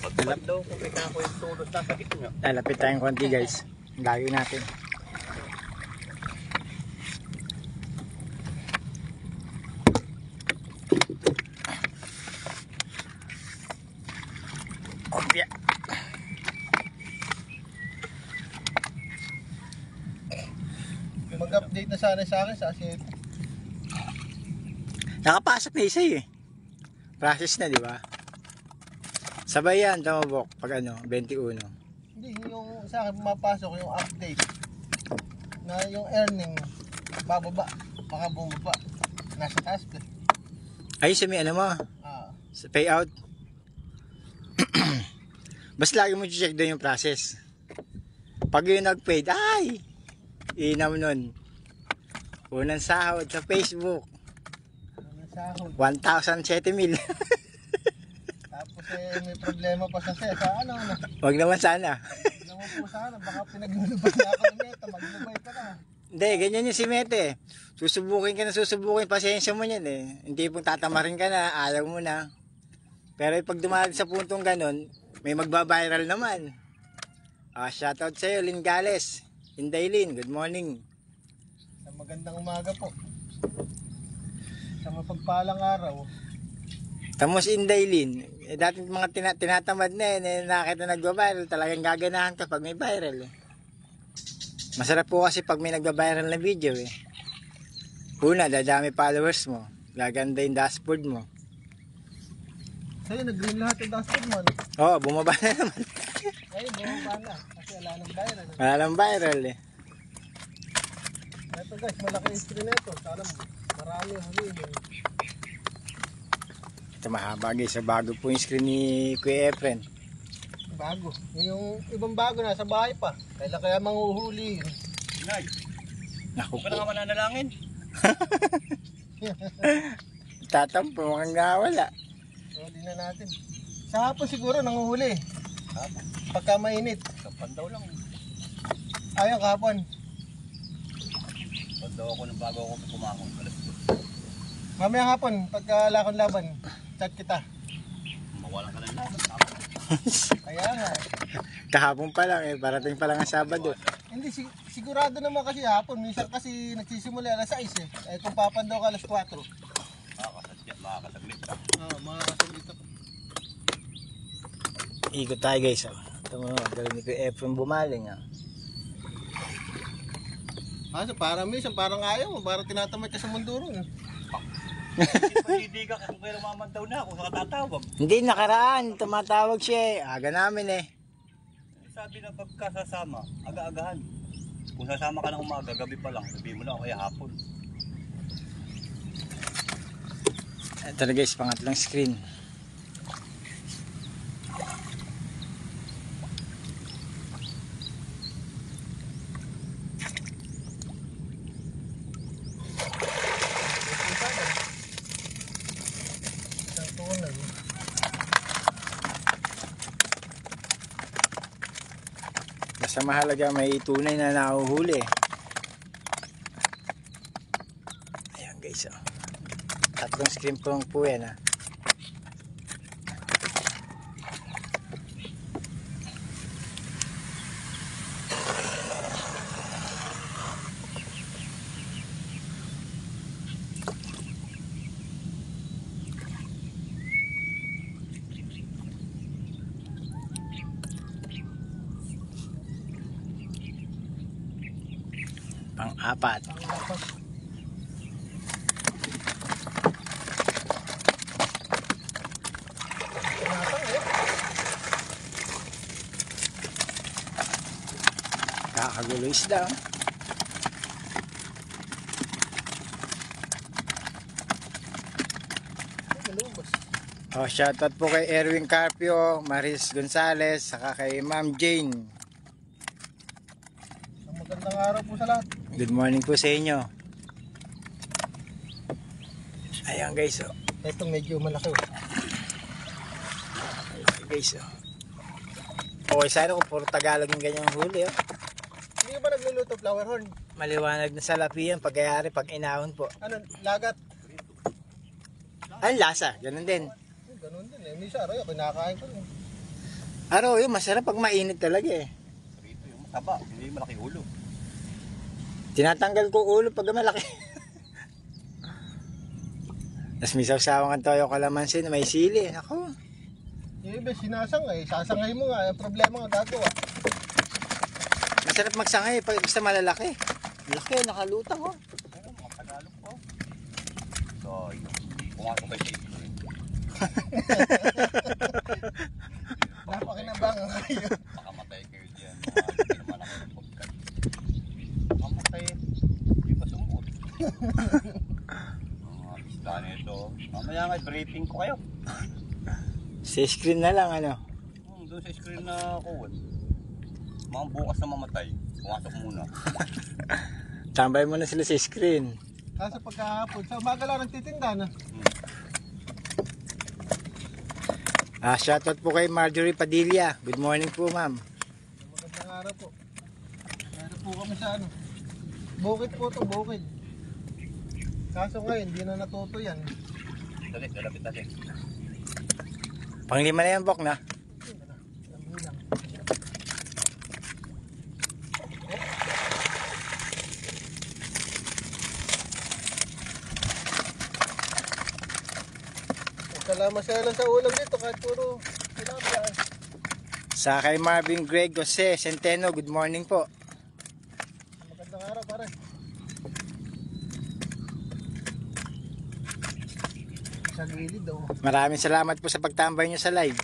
B: Pagpando kung may kako yung tulos na sa gitna.
C: Lalapit tayong konti guys. Ang layo natin. Kopya.
A: Mag-update na sana sa akin sa asin.
C: Nakapasok na isa eh. Process na, di ba? Sabay yan, tamabok. Pag ano, 21.
A: Hindi, yung sa akin pumapasok yung update. Na yung earning, bababa. Baka bumaba. Nasa taas pa.
C: Ay, sa may ano mo,
A: Ah,
C: sa payout. Basta lagi mo check doon yung process. Pag yung nag-paid, ay! Inam nun. Unang sahod sa Facebook.
A: ano sahod.
C: 1,007
A: Tapos may problema pa sa ano.
C: Wag naman sana.
A: Alam mo po sana, baka pinaglulubay na ako ng meta, maglubay ka na.
C: Hindi, ganyan yung si Mete. Susubukin ka na susubukin, pasensya mo yan eh. Hindi pong tatamarin ka na, ayaw mo na. Pero pag dumating sa puntong ganun, may magbabiral naman. Shoutout sa'yo, Lynn Gales. Inday Lynn, good morning.
A: Sa magandang umaga po. Sa mapagpalang araw.
C: Tamos Inday Lynn. Dating mga tinatamad na eh, nakita nagbabiral, talagang gaganahan ka pag may viral eh. Masarap po kasi pag may nagbabiral na video eh. Una, dadami followers mo. Gaganda yung dashboard mo.
A: Sa'yo, nag-green lahat yung dashboard mo.
C: Oo, bumaba na naman.
A: Ayun, bumaba na. Kasi wala nang viral.
C: Wala lang viral eh.
A: Ito guys, malaki yung screen na ito. Sana marami yung hulihin.
C: Ito mahaba guys, so bago po yung screen ni Kuya Efren.
A: Bago. Yung ibang bago nasa bahay pa. Kaya manghuhuli yun.
B: Inay,
C: Naku
B: huwag ka na
C: po.
B: nga mananalangin.
C: Tatampo, mukhang nawala.
A: Huli na natin. Sa hapon siguro nanguhuli. Pagka mainit.
B: Kapan daw lang.
A: Ayaw kahapon.
B: Pag daw ako nang bago ako kumakon.
A: Mamaya hapon, pagka lakon laban, chat kita.
B: Mawalan ka ng laban.
A: Kaya nga.
C: Kahapon pa lang eh, parating pa lang ang Sabado.
A: Hindi, sigurado naman kasi hapon. Minsan kasi nagsisimula alas 6 eh. Eh kung papandaw ka alas 4.
B: Makakasaglit ka.
A: Oo, mga kasalit ako.
C: Ikot tayo guys. Oh. Ito mo, galing ni Kuya Efren bumaling. Ah.
A: Kasi parang minsan, parang ayaw mo. Parang tinatamad ka sa mundo ron.
B: Hindi ka kung kaya mamandaw na ako sa katatawag.
C: Hindi, nakaraan. Tumatawag siya eh. Aga namin eh.
B: Sabi na pagkasasama, aga-agahan. Kung sasama ka ng umaga, gabi pa lang. Sabi mo na o kaya hapon.
C: Ito na guys, pangatlong screen.
A: Isang tunan.
C: Basta mahalaga may tunay na nahuhuli. Ayan guys. Oh. Tatlong screen po yan ah. Pang-apat.
A: Ang lapas.
C: Kakagulo isda.
A: Malubos.
C: Oh, shoutout po kay Erwin Carpio, Maris Gonzales, saka kay Ma'am Jane.
A: Ang magandang araw po sa lahat.
C: Good morning po sa inyo. Ayan guys, oh.
A: Ito medyo malaki.
C: Ayan guys, oh. Okay, sana kung puro Tagalog yung ganyang huli, oh.
A: Hindi ka ba nagluluto flower horn?
C: Maliwanag na salapi yan, pagkayari, pag inahon po.
A: Ano, lagat?
C: Ang lasa, ganun din.
A: Ganun din eh. Misa araw, kinakain ko rin.
C: Araw yun, masarap pag mainit talaga eh.
B: Rito yung mataba, hindi malaki ulo.
C: Tinatanggal ko ulo pag malaki. Tapos may sawsawang ang toyo kalamansi na may sili. Ako.
A: Yung iba sinasangay, sasangay mo nga, yung problema nga gagawa.
C: Masarap magsangay pag basta malalaki. Laki, nakalutang oh.
B: Ano, mga Tagalog po. So, pumasok kayo sa ito.
A: Napakinabangan kayo.
B: Makamatay kayo dyan. Hindi naman ako ng podcast. Makamatay, hindi pa sumot. Mga isda nito. Mamaya nga, briefing ko kayo.
C: Sa screen na lang ano.
B: Doon sa screen na kuwan. Mga bukas na mamatay. Pumasok muna.
C: Tambay mo na sila sa screen.
A: Kaso pagkahapon, sa umaga lang nagtitinda na.
C: Shoutout po kay Marjorie Padilla. Good morning po ma'am.
A: Magandang araw po. Meron po kami sa ano. Bukid po to, bukid. Kaso ngayon, hindi na natuto yan.
B: Dali, lalapit natin.
C: Panglima na yan, Bok na.
A: Lambulang. Salamat sa lang sa ulam dito kahit puro tilapia.
C: Sa kay Marvin Greg Jose Centeno, good morning po.
A: Magandang araw pare. Sa gilid oh.
C: Maraming salamat po sa pagtambay nyo sa live.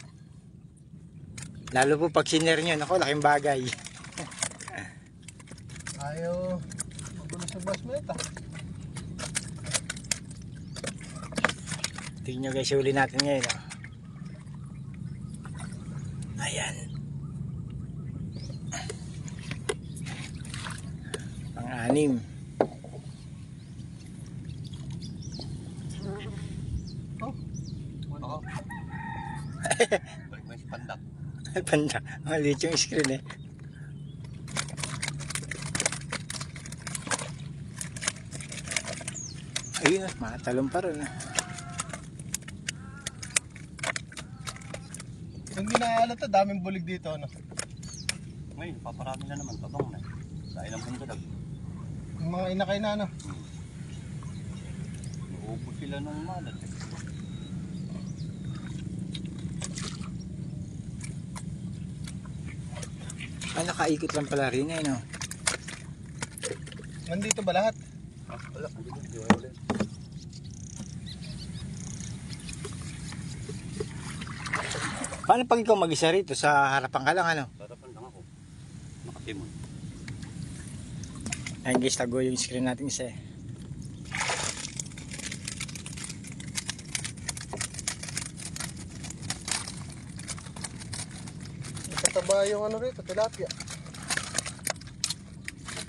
C: Lalo po pag sinare nyo, naku, laking bagay.
A: Ayaw magulo sa basmeta.
C: Tingnan nyo guys, huli natin ngayon. Oh. Ayan. Pang-anim.
A: Oh,
B: Ano? Balik mo yung si Pandak.
C: Panda, maliit yung screen eh. Ayun, makatalong pa rin.
A: yung ginaalat to, daming bulig dito ano.
B: Ngayon, paparami na naman. Tabang na. Dahil ang bundalag.
A: Yung mga inakay na ano.
B: Nauupo sila ng malat.
C: Nakaikot lang pala rin eh, no?
A: Nandito ba lahat?
B: Wala, hindi ko hindi ulit.
C: Paano pag ikaw mag-isa rito? Sa harapan ka lang, ano?
B: Tatapan lang ako. Nakatimon.
C: Ayun guys, tago yung screen natin isa eh.
A: Mataba yung ano rito, tilapia.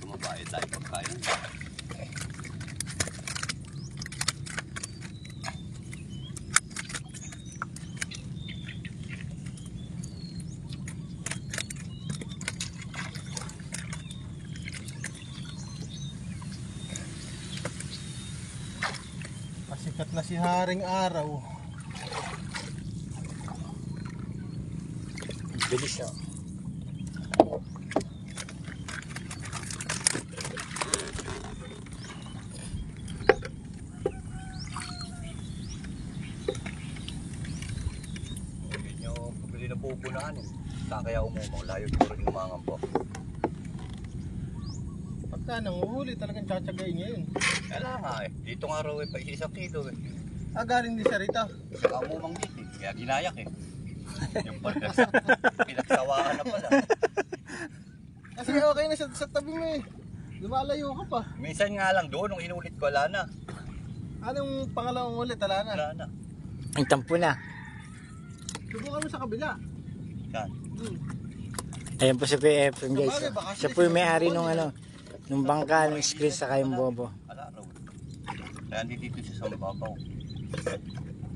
B: Tumabae tayo pagkain.
A: Sikat na si Haring Araw.
C: Bilis oh.
B: Hindi nyo pabili na pupunahan eh. Saan kaya umumaw? Layo siguro inumangan po.
A: Pagka nanguhuli talagang tsatsagayin niya yun.
B: Kaya nga eh. Dito nga raw eh, pa isang kilo eh.
A: Galing din siya rito.
B: Saka umumang dito eh. Kaya ginayak eh. Yung pala. Pinagsawaan na pala.
A: Kasi okay na sa tabi mo eh. Lumalayo ka pa.
B: Minsan nga lang doon, nung inulit ko, wala na.
A: Anong pangalawang ulit? Wala na.
B: Wala na.
C: Ang tampo na.
A: Subukan mo sa kabila.
B: Yan.
C: Ayan po si Kuya Efren guys.
A: Sabagay, baka
C: Siya po yung may-ari nung ano, nung bangka, nung screen saka yung bobo.
B: Wala raw. Kaya dito siya sa mababaw.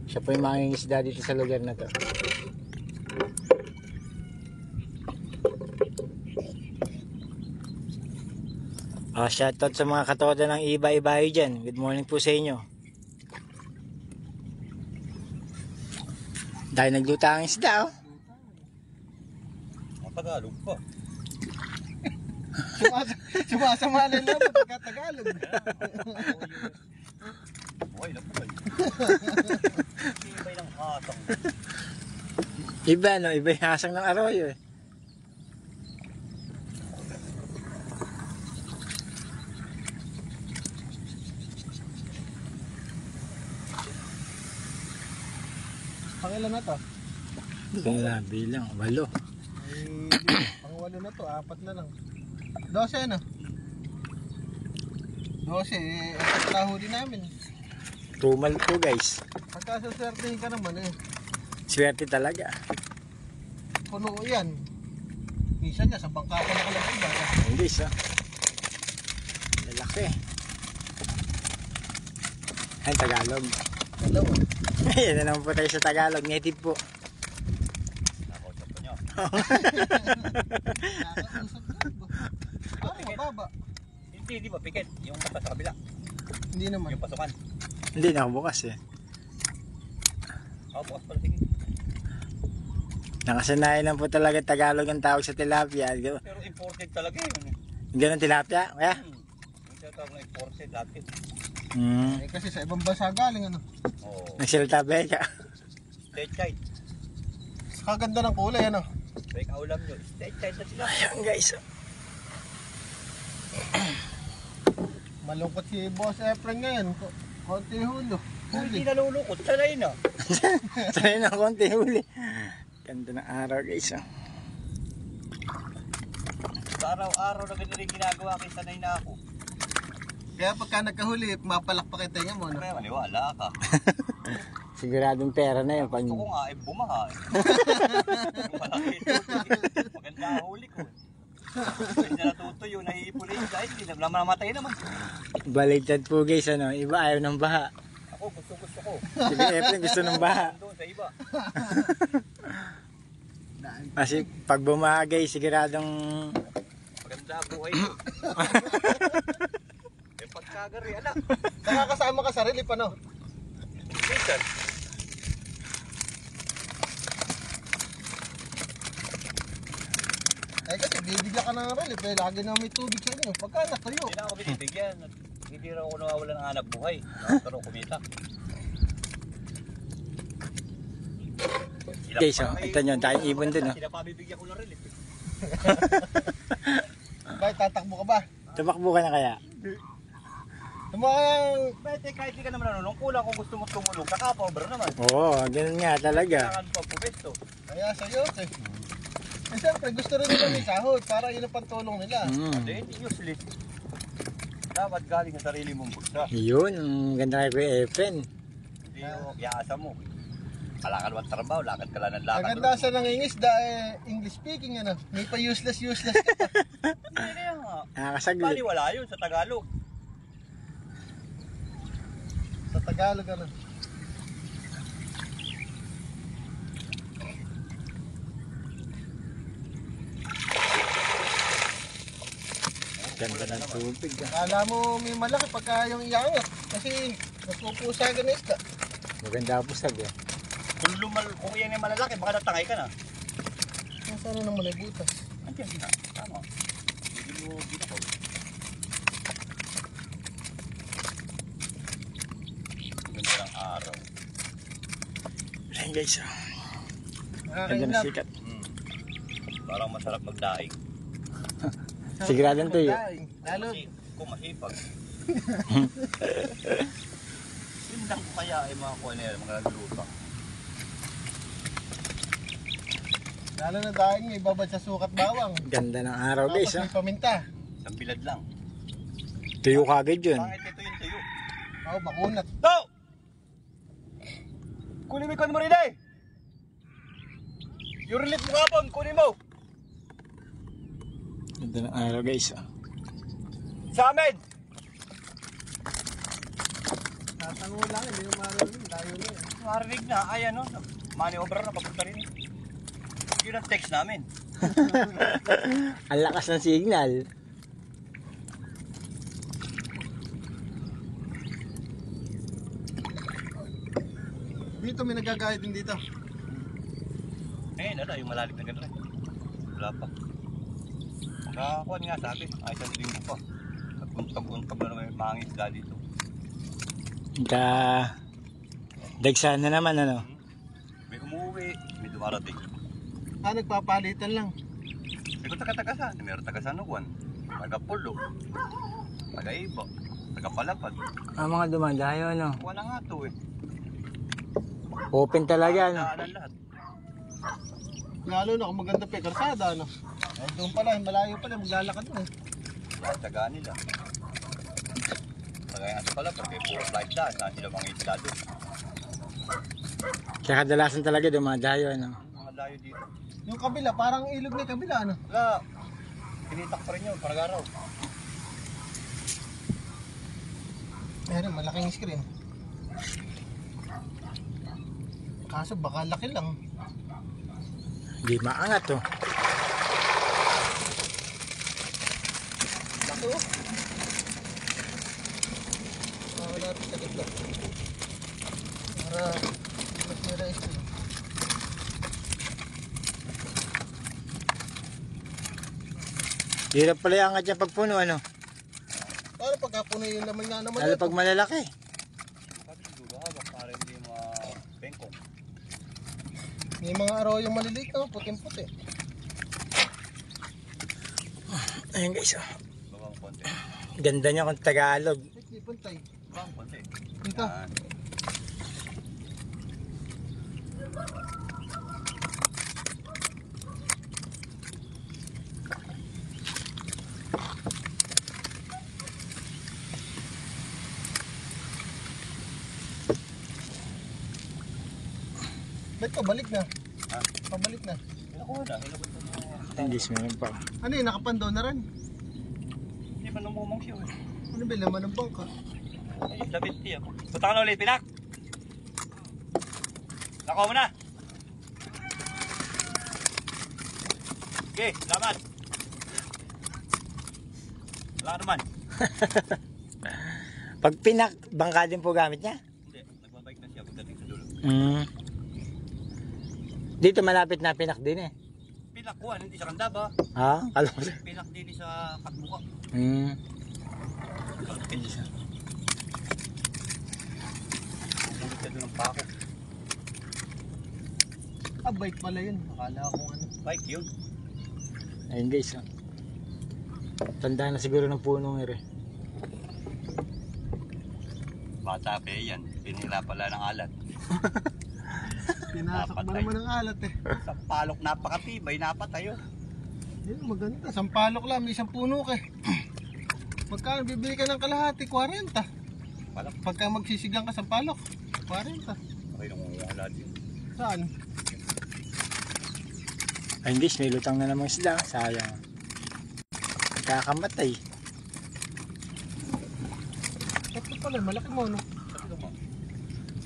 C: Siya po yung mangingisda dito sa lugar na to. Shoutout sa mga katoda ng iba-ibayo dyan. Good morning po sa inyo. Dahil nagluta ang isda oh.
B: Tagalog pa.
A: Sumasama na naman pagka-Tagalog.
B: Uy, nabuhay. Iba yung hasang.
C: Iba no, iba yung hasang ng arroyo eh.
A: Pangilan na to?
C: Hindi ko na bilang, 8.
A: Pang-8 na to, 4 na lang. 12 ano? 12 eh, extra huli namin.
C: Tumal po guys.
A: Pagka saswertehin ka naman eh,
C: Swerte talaga.
A: puno yan. Minsan nga sa bangka ka nakalagay ba?
C: Hindi siya. Lalaki. Ay, Tagalog.
A: Hello.
C: Ayan na naman po tayo sa Tagalog. Native po.
B: Nakausap ko nyo.
A: Nakakausap ka ba? Bakit mababa?
B: Hindi ba pikit? Yung mata sa kabila.
A: Hindi naman.
B: Yung pasukan.
C: Hindi, nakabukas eh.
B: Oo, bukas pala sige.
C: Nakasanayan lang po talaga Tagalog ang tawag sa tilapia.
B: Pero imported talaga yun.
C: Ganun tilapia? Kaya?
B: Yung tinatawag na imported dati.
A: Eh, kasi sa ibang bansa galing ano.
B: Oo.
C: Nagsilta beka.
B: State child.
A: Kaganda ng kulay ano.
B: Beka ulam nyo. State child na sila.
C: Ayan guys.
A: Malungkot si Boss Efren ngayon. Konti hulo.
B: Kung hindi nalulukot, sanay na.
C: Sanay na konti huli. Ganda ng araw guys.
B: Sa araw-araw na ganun rin ginagawa kay sanay na ako.
A: Kaya pagka nagkahuli, mapalakpak yung tenga mo. No?
B: Kaya maniwala ka.
C: Siguradong pera na yun. Pag...
B: Gusto ko nga ay bumaha. Yung malaki ito. Maganda ang huli ko. Hindi na natutuyo, naiipuli yung dahil hindi na namatay naman.
C: Baligtad po guys. Ano? Iba ayaw ng baha.
B: Ako gusto ko.
C: Si Efren gusto ng baha.
B: Doon sa iba.
C: Kasi pag bumaha guys, siguradong...
B: Maganda buhay ko. Eh pagkagari, ala.
A: Nakakasama ka sa relief ano?
B: Minsan.
A: Eh kasi bibigyan ka ng relief eh. Lagi na may tubig sa inyo. Pagka natuyo.
B: Hindi na ako binibigyan. Hindi raw ako nawawala ng hanap buhay. Nakataro kumita.
C: Guys, oh, ito nyo, tayong ibon dun, oh.
B: Sila pa bibigyan ko ng relief.
A: Bakit tatakbo ka ba?
C: Tumakbo ka na kaya?
A: Tumakang...
B: Kahit di ka naman nanunong, kulang kung gusto mo tumulong. Kaka-power naman.
C: Oo, ganun nga talaga.
B: Kailangan pa pumesto.
A: Kaya sa'yo eh. Eh siyempre gusto rin nila may sahod para yun ang pantulong nila.
B: Hindi, hindi useless. Dapat galing sa sarili mong bulsa.
C: Yun, ang ganda kay Kuya Efren.
B: Hindi yung iaasa mo. Kalakal mo ang trabaho, lakad ka lang ng lakad.
A: Maganda sa nangingisda eh, English speaking ano. May pa useless ka pa.
B: Hindi kaya nga.
C: Nakakasaglit.
B: Bali wala yun sa Tagalog.
A: Sa Tagalog ano.
C: Ganda ng tubig.
A: Kala mo may malaki pagka yung iangat. Kasi nagpupusa ka na isda.
C: Maganda po sabi.
B: Kung yan yung malalaki, baka natangay ka na.
A: Sana naman ay butas.
B: Andiyan na. Tama. Hindi mo ginakaw. Ganda ng araw.
C: Ayan guys, oh. Ganda ng
A: Nakakainap.
C: sikat.
B: Parang masarap magdaing.
C: Siguradong to yun.
A: Lalo.
B: Kung masipag. Sindang ko kaya ay mga kuha nila, mga nagluto.
A: Lalo na dahil may babad sa sukat bawang.
C: Ganda ng araw guys.
A: Tapos may paminta.
B: Isang bilad lang.
C: Tuyo kagad yun.
B: Bakit ito yung tuyo?
A: Oo, bakunat.
B: To! Kunin mo ikon mo rin eh! Yung relief mo kapon, kunin mo!
C: Ganda ng araw guys.
B: Sa amin!
A: Tatango lang, hindi naman marunong. Layo na yan.
B: Marinig na, ay ano, money over na, papunta rin. Yun ang text namin.
C: Ang lakas ng signal.
A: Dito may nagagayad din dito.
B: Eh, nada, yung malalim na gano'n. Wala pa. Nakakuhan nga sabi, ay isang linggo pa. Nagpuntag-untag na naman yung mga isda dito.
C: Dagsan na naman ano.
B: May umuwi, may dumarating.
A: Nagpapalitan lang.
B: May kung taga-tagasan, mayroon taga-sanukuan, taga-pulo, taga-ibo, taga-palapad.
C: Ang mga dumadayo ano.
B: Wala nga to eh.
C: Open talaga ano.
B: Daanan lahat.
A: Lalo na kung maganda pa yung karsada, ano? Ay, doon pala, malayo pala, maglalakad mo.
B: Lahat taga nila. Tagay nga sa palapad, kaya puro flight daan, saan sila mga isda doon.
C: Kaya kadalasan talaga dumadayo ano.
B: Mga layo dito.
A: Yung kabila, parang ilog na yung kabila, ano?
B: Wala, tinitak pa rin yun, parang araw.
A: Meron, malaking screen. Kaso baka laki lang.
C: Hindi maangat oh.
A: Laki oh. Wala natin sa gitla. Para matira yung screen.
C: Hirap pala yung angat dyan pag puno ano.
A: Para pagkapuno yung laman nga naman.
C: Lalo pag malalaki.
B: Sabi siguro, hawak para hindi mga bengkong.
A: May mga araw yung maliliit na, puting-puti.
C: Ayun guys oh.
B: Babang konti.
C: Ganda niya kung Tagalog.
A: Hindi puntay.
B: Babang konti.
A: Ito.
B: Yan.
A: Ba't pabalik na?
B: Ha?
A: Pabalik na.
B: Nakuha na, ilabot na mga.
C: Hindi meron pa.
A: Ano yun, nakapando na rin.
B: Hindi pa namumong siya eh.
A: Ano ba, laman ng bangka?
B: Ay, labit niya. Punta ka na ulit, Pinak! Nakuha mo na! Okay, salamat! Wala ka naman.
C: Pag pinak, bangka din po gamit niya.
B: Hindi, nagbabike na siya pagdating sa dulo.
C: Dito malapit na pinak din eh.
B: Pinak ko, hindi sa Kandaba.
C: Ha? Alam ko.
B: Pinak din sa Katbuka.
C: Hindi siya.
B: Pupunit ka doon ng pako.
A: Bike pala yun. Akala ko ano.
B: Bike yun.
C: Ayun guys oh. Tanda na siguro ng punong ere.
B: Bata pa yan. Pinila pala ng alat.
A: Pinasok mo
B: Napatay.
A: naman ng alat eh.
B: Sa palok napakatibay, napatayo.
A: Yun, maganda. Sampalok lang, may isang puno ka eh. Magkano bibili ka ng kalahati? 40.
B: Palok.
A: Pagka magsisigang ka sampalok, 40.
B: Okay nung alat yun.
A: Saan?
C: Ayun guys, may lutang na namang isda. Sayang. Kakamatay.
A: Ito pala, malaki mo no?
B: Sabi mo,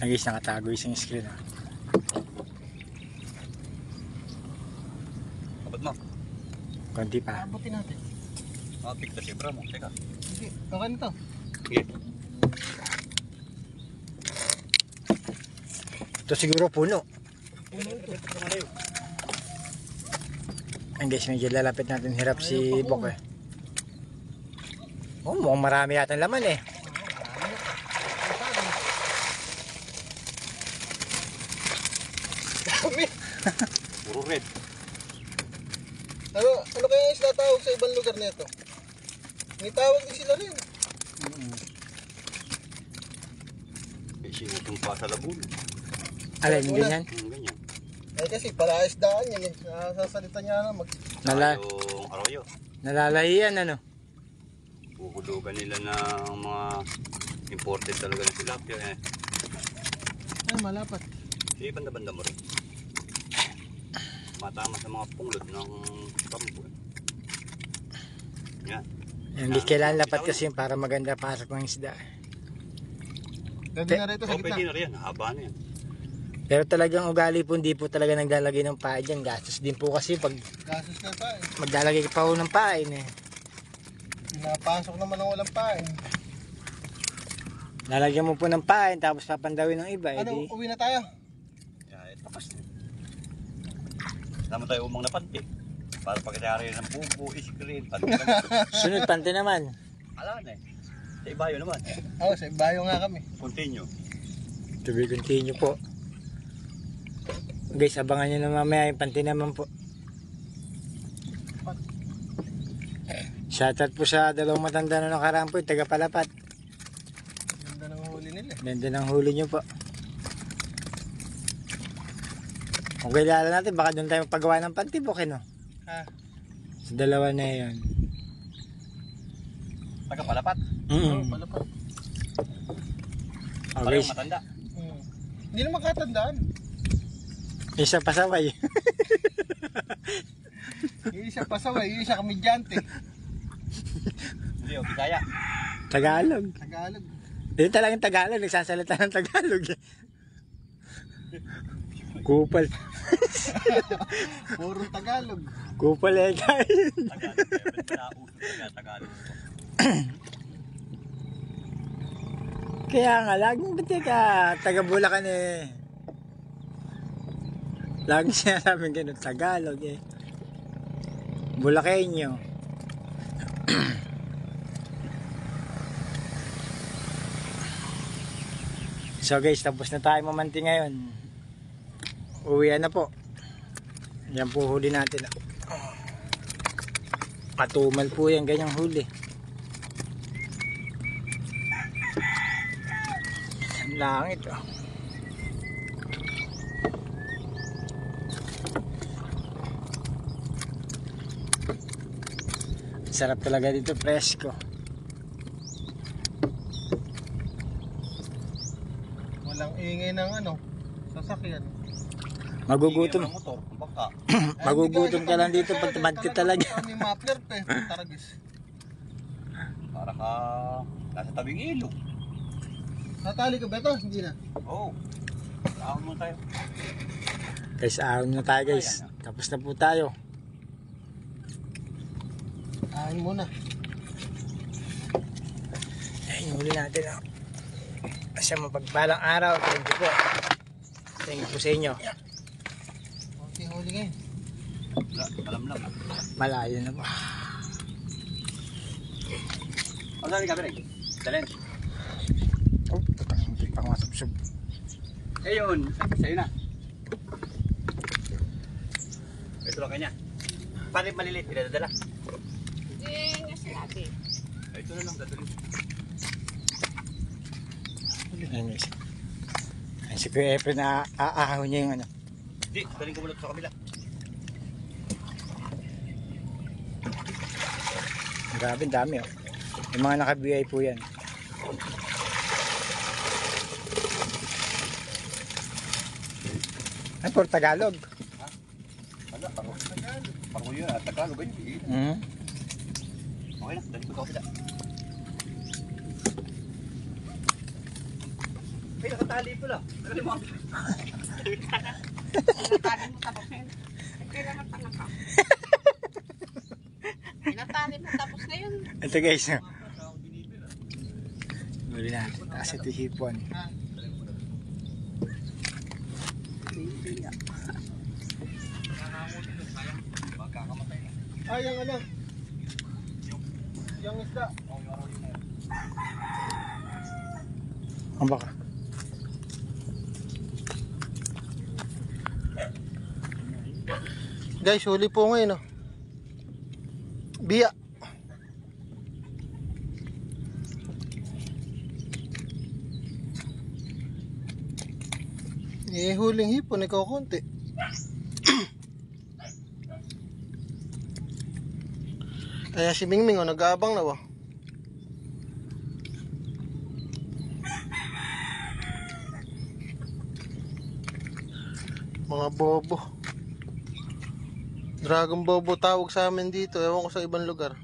C: Ayun guys, nakatago isang screen ah.
B: abot mo.
C: Konti pa.
A: Abutin natin.
B: Mapik na siyempre mo. Teka.
A: Hindi, okay na to.
B: Sige.
C: Ito siguro puno.
A: Puno ito.
C: Ayun guys, medyo lalapit natin. Hirap si Bok eh. Oh, mukhang marami yata laman eh.
A: Dami.
B: Puro red.
A: Ano kaya isla tawag sa ibang lugar na ito? May tawag din sila rin.
B: Eh, sinutong pa sa labul.
C: Alin, ganyan.
B: Ganyan.
A: Eh kasi para isdaan yan eh. Sasalita niya na
C: Nala
B: Yung arroyo.
C: nalalahiyan ano.
B: Huhulugan nila ng mga imported talaga ng tilapia eh.
A: Ay, malapat.
B: Di banda-banda mo rin. Matama sa mga punglot ng kampo. Yan.
C: Hindi kailangan lapat kasi para maganda pasok ng isda.
A: Pwede na rito sa
B: Oh, pwede
A: gitna.
B: na rin yan. Haba na yan.
C: Pero talagang ugali po, hindi po talaga naglalagay ng pain dyan. Gastos din po kasi pag
A: Gasos na pa eh.
C: maglalagay ka pa po ng pain eh.
A: Pinapasok naman ng walang pain.
C: Lalagyan mo po ng pain tapos papandawin ng iba.
A: Ano,
C: Edi,
A: uwi na tayo?
B: Yan, tapos na. Naman tayo umang na panty. Para pagkatari ng bubo, screen, panty naman.
C: sunod pante naman.
B: Ala na eh. Sa ibayo naman.
A: Oo, sa bayo nga kami.
B: Continue.
C: To be continue po. Guys, abangan nyo na mamaya yung pante naman po. Shoutout po sa dalawang matanda na nakaraan po, yung taga-Palapat.
A: Ganda ng huli nila.
C: Ganda ng huli nyo po. Kung kailangan natin, baka doon tayo magpagawa ng pantibok, no?
A: Ha?
C: Sa dalawa na yun.
B: Taga-Palapat.
A: Oo, pala pa.
C: Oh,
B: Parang
C: guys,
B: matanda.
A: Hindi naman katandaan.
C: isa pasaway.
A: Yung isa pasaway, yung isa kamedyante.
B: Hindi, o, Bisaya.
C: Tagalog.
A: Tagalog.
C: Hindi talagang Tagalog, nagsasalita ng Tagalog. Kupal.
A: Puro Tagalog.
C: Kupal eh, guys.
B: Tagalog. Tagalog.
C: Kaya nga, laging ba't ka taga-Bulacan eh. Laging sinasabing ganun, Tagalog eh. Bulakenyo. So guys, tapos na tayo mamanti ngayon. Uwian na po. Yan po huli natin. Katumal po yan, ganyang huli. Ang langit oh. Sarap talaga dito, presko.
A: Walang ingay ng ano, sasakyan.
C: Magugutom.
B: Hindi, motor, baka.
C: Magugutom ka lang dito pag tamad ka talaga.
A: May muffler pa eh, taragis.
B: Para ka nasa tabing ilog.
A: Natali ka ba ito? Hindi na.
B: Oo. Saan mo tayo?
C: Guys, ahon na tayo guys. Tapos na po tayo.
A: Ahin muna.
C: Ayun, huli natin oh. Kasi mapagpalang araw. Thank you po. Thank you po sa inyo.
A: Okay, huli ngayon.
B: Wala, alam lang.
C: Malayo na po.
B: Ang saan ka, Bereng? Dalhin.
C: Oh, hindi pa masubsob.
B: Ayun, sa'yo na. Ito lang kanya. Paano yung maliliit? Pinadadala?
D: Eh, nga sinabi.
B: Ito na lang, dadalhin.
C: Ayun guys. Ayun si Kuya Efren na aahon niya yung ano.
B: Hindi, dalhin ko muna sa kabila.
C: Grabe, dami oh. Yung mga naka-BI po yan. Ay, puro Tagalog.
B: Wala, parang Tagalog. Parang yun, Tagalog ganyan.
C: Mm.
B: Okay na, dalhin ko sa kabila. Ay, nakatali pala. Tagalin mo.
D: Pinatali mo tapos ngayon. Ay, kailangan tanga ka. Pinatali mo tapos ngayon.
C: Ito guys. Huli natin. Taas ito hipon.
B: Magkakamatay na.
A: Ah, yung ano? Yung isda.
C: Ang baka.
A: Guys, huli po ngayon oh. Biya. Eh, huling hipon, ikaw konti. Kaya si Mingming oh, nag-aabang na oh. Mga bobo. Dragon bobo tawag sa amin dito. Ewan ko sa ibang lugar.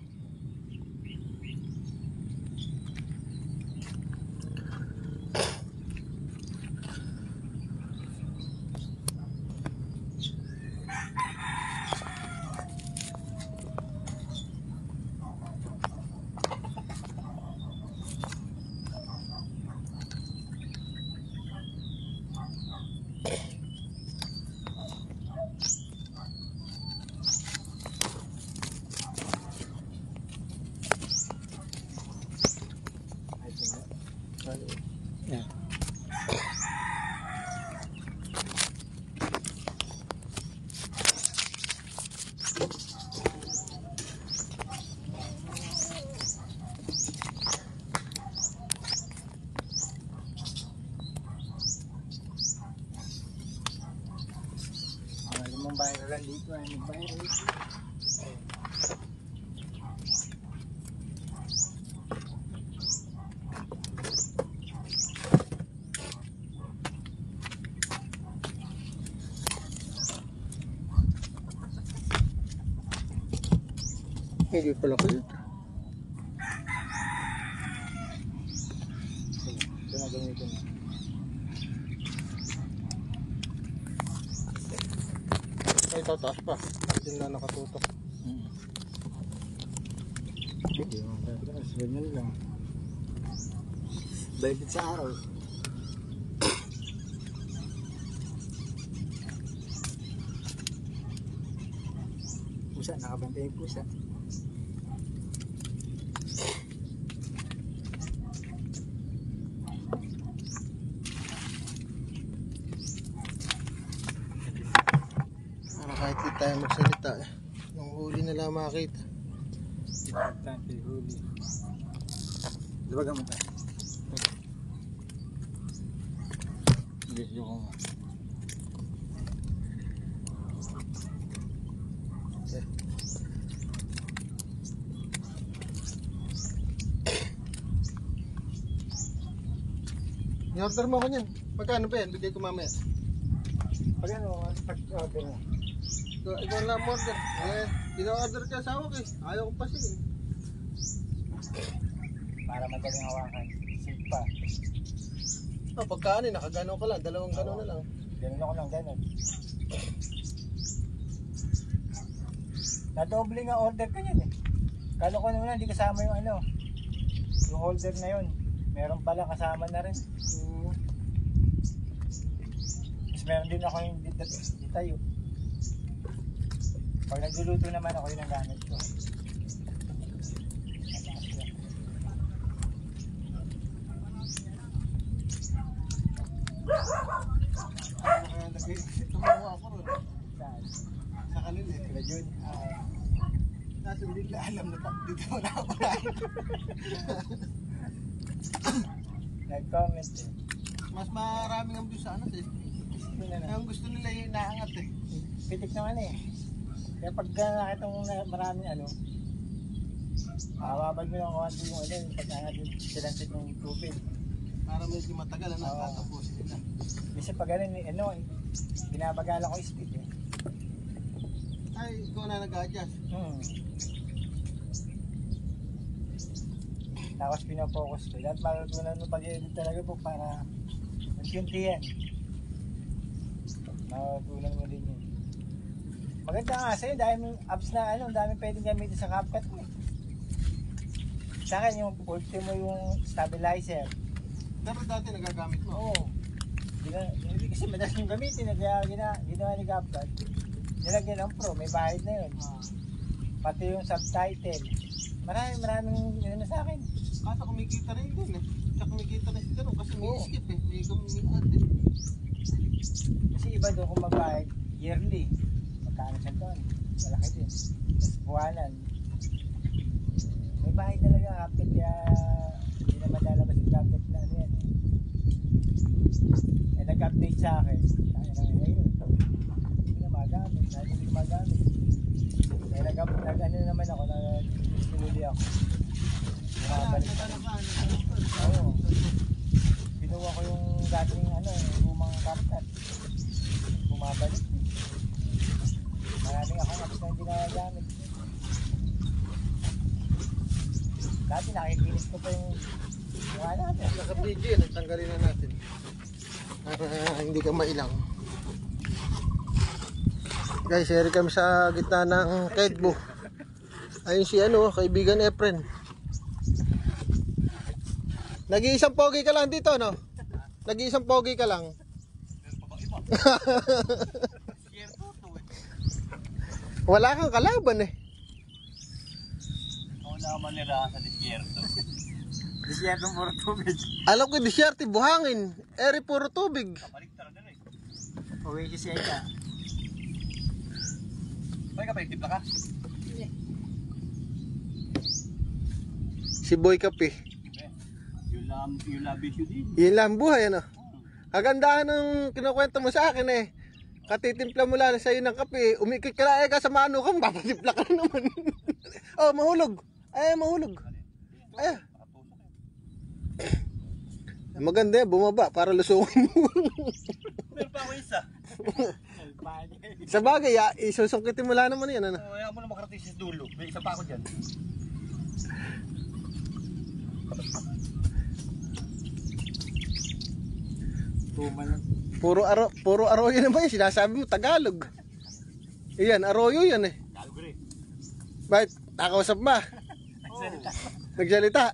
C: Yan. Limang bayro lang dito, limang bayro dito.
A: Hindi pala ko yun.
C: Ito na gamitin na.
A: Ay, tataas pa. Hindi na nakatutok.
C: Hindi mo tataas. Ganyan lang. Balik sa araw. Pusa, nakabantay yung pusa.
A: Para kahit di tayo magsalita eh. Yung huli na lang makita.
C: Importante huli. Luwagan mo tayo. Video ko nga.
A: I-order mo ako niyan. Magkano ba yan? Bigay ko mamaya.
C: Pag ano, pag-order mo.
A: Ikaw lang order. Eh, pina-order ka sa awak eh. Ayaw ko pa sige.
C: Para madaling hawakan. Safe pa.
A: Oh, pagkaan eh, nakagano ka lang. Dalawang gano na lang.
C: Ganun ako lang, ganun. Nadoble nga order ko yun eh. Kala ko naman hindi kasama yung ano. Yung holder na yun. Meron pala kasama na rin. Tapos meron din ako yung ditayo. Pag nagluluto naman ako yun ang gamit ko.
A: Tumawa ako ron.
C: Saan?
A: Sa kanila eh.
C: Kila Jun.
A: Nasa hindi na alam na dito mo na ako lang.
C: Nag-comment eh.
A: Mas maraming ang views sa ano eh.
C: Yun na na.
A: Ang gusto nila yung inaangat eh.
C: Pitik naman eh. Kaya pag nakita mo na maraming ano, mababag mo lang kawanti yung ano, yung pag-angat yung silansit ng tubig.
A: Para medyo matagal na nakatapusin nila.
C: Kasi pag ano, binabagala ko yung speed eh.
A: Ay, ikaw na nag-adjust.
C: Tapos pinafocus ko. Dapat matutunan mo pag-edit talaga po para unti-unti yan. Matutunan mo din yun. Maganda nga sa'yo, dahil yung apps na ano, dami pwedeng gamitin sa CapCut mo eh. Sa akin yung ultimo yung stabilizer.
A: Dapat dati nagagamit mo.
C: Oo. Hindi kasi madalas yung gamitin, kaya ginawa ni CapCut. Nilagyan ng Pro, may bahid na yun. Pati yung subtitle. Maraming yun na sa akin.
A: Kaso kumikita rin din eh. Tsaka kumikita rin si Daro kasi may skip eh. May gumigat eh.
C: Kasi iba doon kung mag-bahid yearly. Magkano siya doon? Malaki din. Tapos buwanan. May bahid talaga CapCut kaya hindi naman lalabas yung CapCut na ano yan eh. Eh nag-update sa akin. Hindi na magamit. Hindi na magamit. Eh nag-ano naman ako na ako. Bumabalik. Oo. Pinuha ko yung dating lumang kapkat. Bumabalik. Maraming akong apps na hindi nagagamit. Dati nakikinis ko pa yung mukha natin.
A: Naka-video yan, tanggalin na natin. Para hindi ka mailang. Guys, share kami sa gitna ng Kedbo. Ayun si kaibigan Efren. Nag-iisang pogi ka lang dito, no? Nag-iisang pogi ka lang. Wala kang kalaban eh.
B: Ako naman nila sa disyerto.
C: Disyertong puro tubig.
A: Alam ko disyerte, buhangin. Eri puro tubig.
B: Kapaligtara na rin.
C: Uwi kasi siya.
B: May kapay, tipla ka?
D: Hindi.
A: Si Boy Kape.
B: Yung labis yun din.
A: Yun lang buhay, ano? Kagandahan ng kinukwento mo sa akin eh. Katitimpla mo lang sa'yo ng kape, umikit ka na ka sa mano kang papatimpla ka na naman. Oh, mahulog. Ay, mahulog. Ay. Maganda yan, bumaba para lusungin mo.
B: Meron pa ako isa.
A: Sa bagay, isusungkitin mo lang naman yan, ano?
B: Kaya mo na makarating sa dulo. May isa pa ako dyan.
A: Puro arroyo naman yan, sinasabi mo, Tagalog. Iyan, arroyo yan eh.
B: Calgary.
A: Bakit? Nakausap ba? Nagsalita?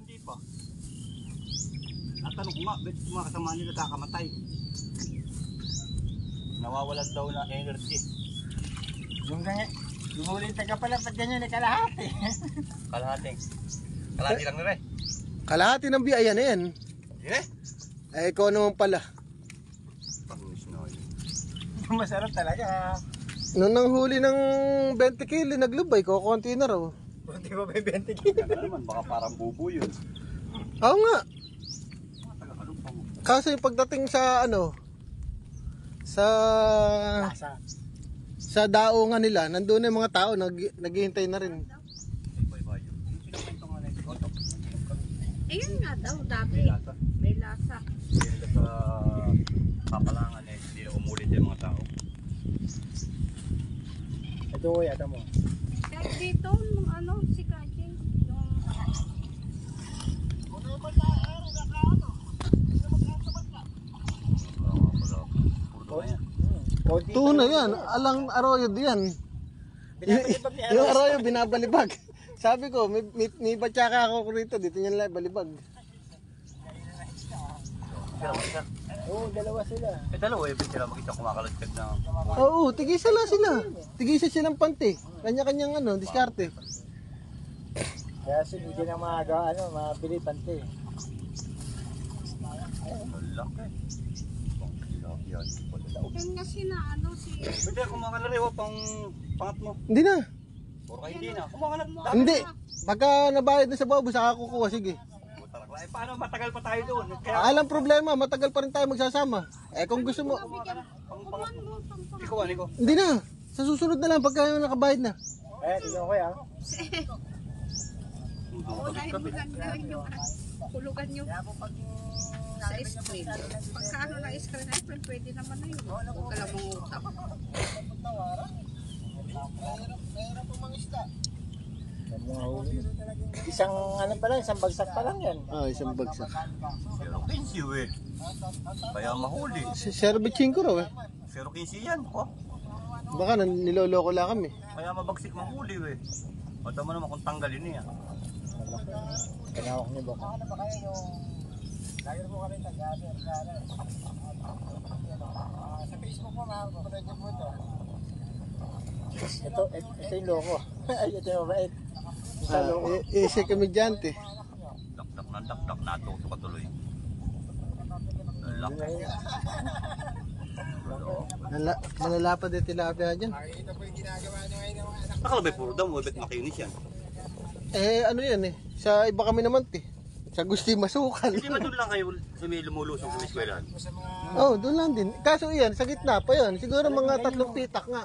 B: Hindi pa. Natanong ko nga, ba't mga kasama nila kakamatay? Nawawalan daw na energy.
C: Yung ganyan, lumulin taga pala, pag ganyan ay kalahati.
B: Kalahati lang nila eh.
A: Kalahati ng biyaya na yan.
B: Eh?
A: Eh, ikaw naman pala.
B: Pangis na yun.
C: Masarap talaga.
A: Noong nanghuli ng 20 kilo, naglubay ko, konti na raw.
C: Buti mo ba 20 kilo?
B: Ano naman, baka parang bubo yun.
A: Oo nga. Kaso yung pagdating sa
C: Lasa.
A: sa daungan nila, nandun na yung mga tao, naghihintay na rin.
D: Ayun nga daw, dati. May lasa.
B: Dito sa kapalangan hindi na umulit yung mga tao.
C: Ito yata mo.
D: Kahit dito, nung si Kajing, yung...
A: Tuna yan, alang arroyo diyan. Yung arroyo binabalibag. Sabi ko, may batsaka ako rito, dito niyan lang balibag.
C: Oo, dalawa sila.
B: Eh dalawa yung sila makita kumakalagkad na.
A: Oo, tigisa lang sila. Tigisa silang panty. Kanya-kanyang diskarte.
C: Kaya hindi na mabili pante.
B: Malaki.
D: Yung nga si...
B: Pwede kumakan na rin pangat mo.
A: Hindi na.
B: Puro ka hindi na. Kumakan na.
A: Hindi. Pagka nabayad na sa bobo, saka kukuha. Sige.
B: Eh paano matagal pa tayo doon?
A: Alam problema, matagal pa rin tayo magsasama. Eh kung gusto mo,
B: Ikaw, Nico.
A: hindi na. Sa susunod na lang pagka nakabayad na.
C: Tignan ko yan.
D: Unahin mo lang na rin yung kulugan nyo sa screen. Pagka na screen, ay pwede naman na yun. Huwag ka lang mangutap.
A: Mayroon po mga isda.
C: Isang isang bagsak pa lang yan.
A: Isang bagsak.
B: Pero 15 eh. Kaya mahuli.
A: Servicing ko raw eh.
B: Pero 15 yan. Oh.
A: Baka niloloko lang kami.
B: Kaya mabagsik mahuli eh. Pata mo naman kung tanggalin niya.
C: Kanawak niyo ba?
A: Sa Facebook mo makakapanood niyo po ito.
C: Ito yung loko. Ay, ito yung mabait. Isa loko.
A: Si komedyante.
B: Dakdak, natuto ka tuloy. Laki.
A: Malalapad yung tilapia dyan.
B: Nakalabay puro daw, ba't makinis yan?
A: Ano yan eh. Sa iba kami naman sa gusti masukal.
B: Hindi ba doon lang kayo sa may lumulusong sa eskwelahan?
A: Doon lang din. Kaso yan, sa gitna pa yan. Siguro mga 3 pitak nga.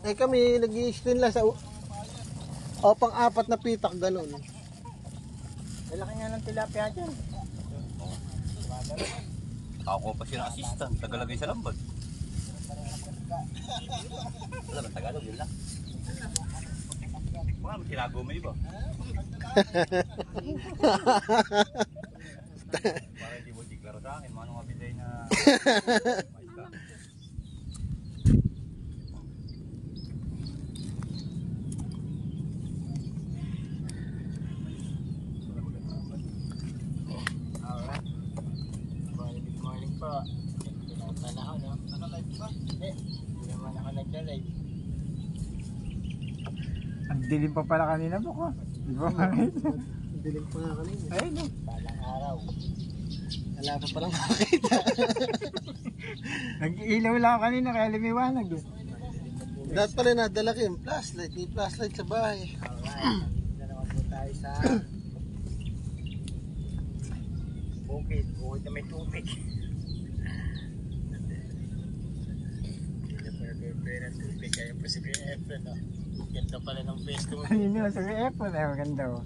A: Kami nag-i-extend lang O pang-apat na pitak, ganun.
C: Malaki nga ng tilapia dyan.
B: Ako pa siya ng assistant, tagalagay sa lambat. Wala ba Tagalog yun lang? Baka may tinago mo iba. Para hindi mo diklaro sa akin, manong mabitay na...
C: Good morning po. Panahon, no? Naka-live ba? Hindi naman ako nagla-live. Ang dilim pa pala kanina po ko. Di ba?
A: Ang dilim pa nga kanina.
C: Ayun, no? Balang araw.
A: Wala pa palang makakita.
C: Nag-ilaw lang ako kanina kaya lumiwanag.
A: Dapat pala nadala ko yung flashlight. May flashlight sa bahay.
C: Alright, dito naman po tayo sa bukid na may tubig. Hindi na pwede ng tubig kaya po si Kuya Efren, no? Ganda pala ng pesto mo. Ayun yun, si Kuya Efren, ay maganda, oh.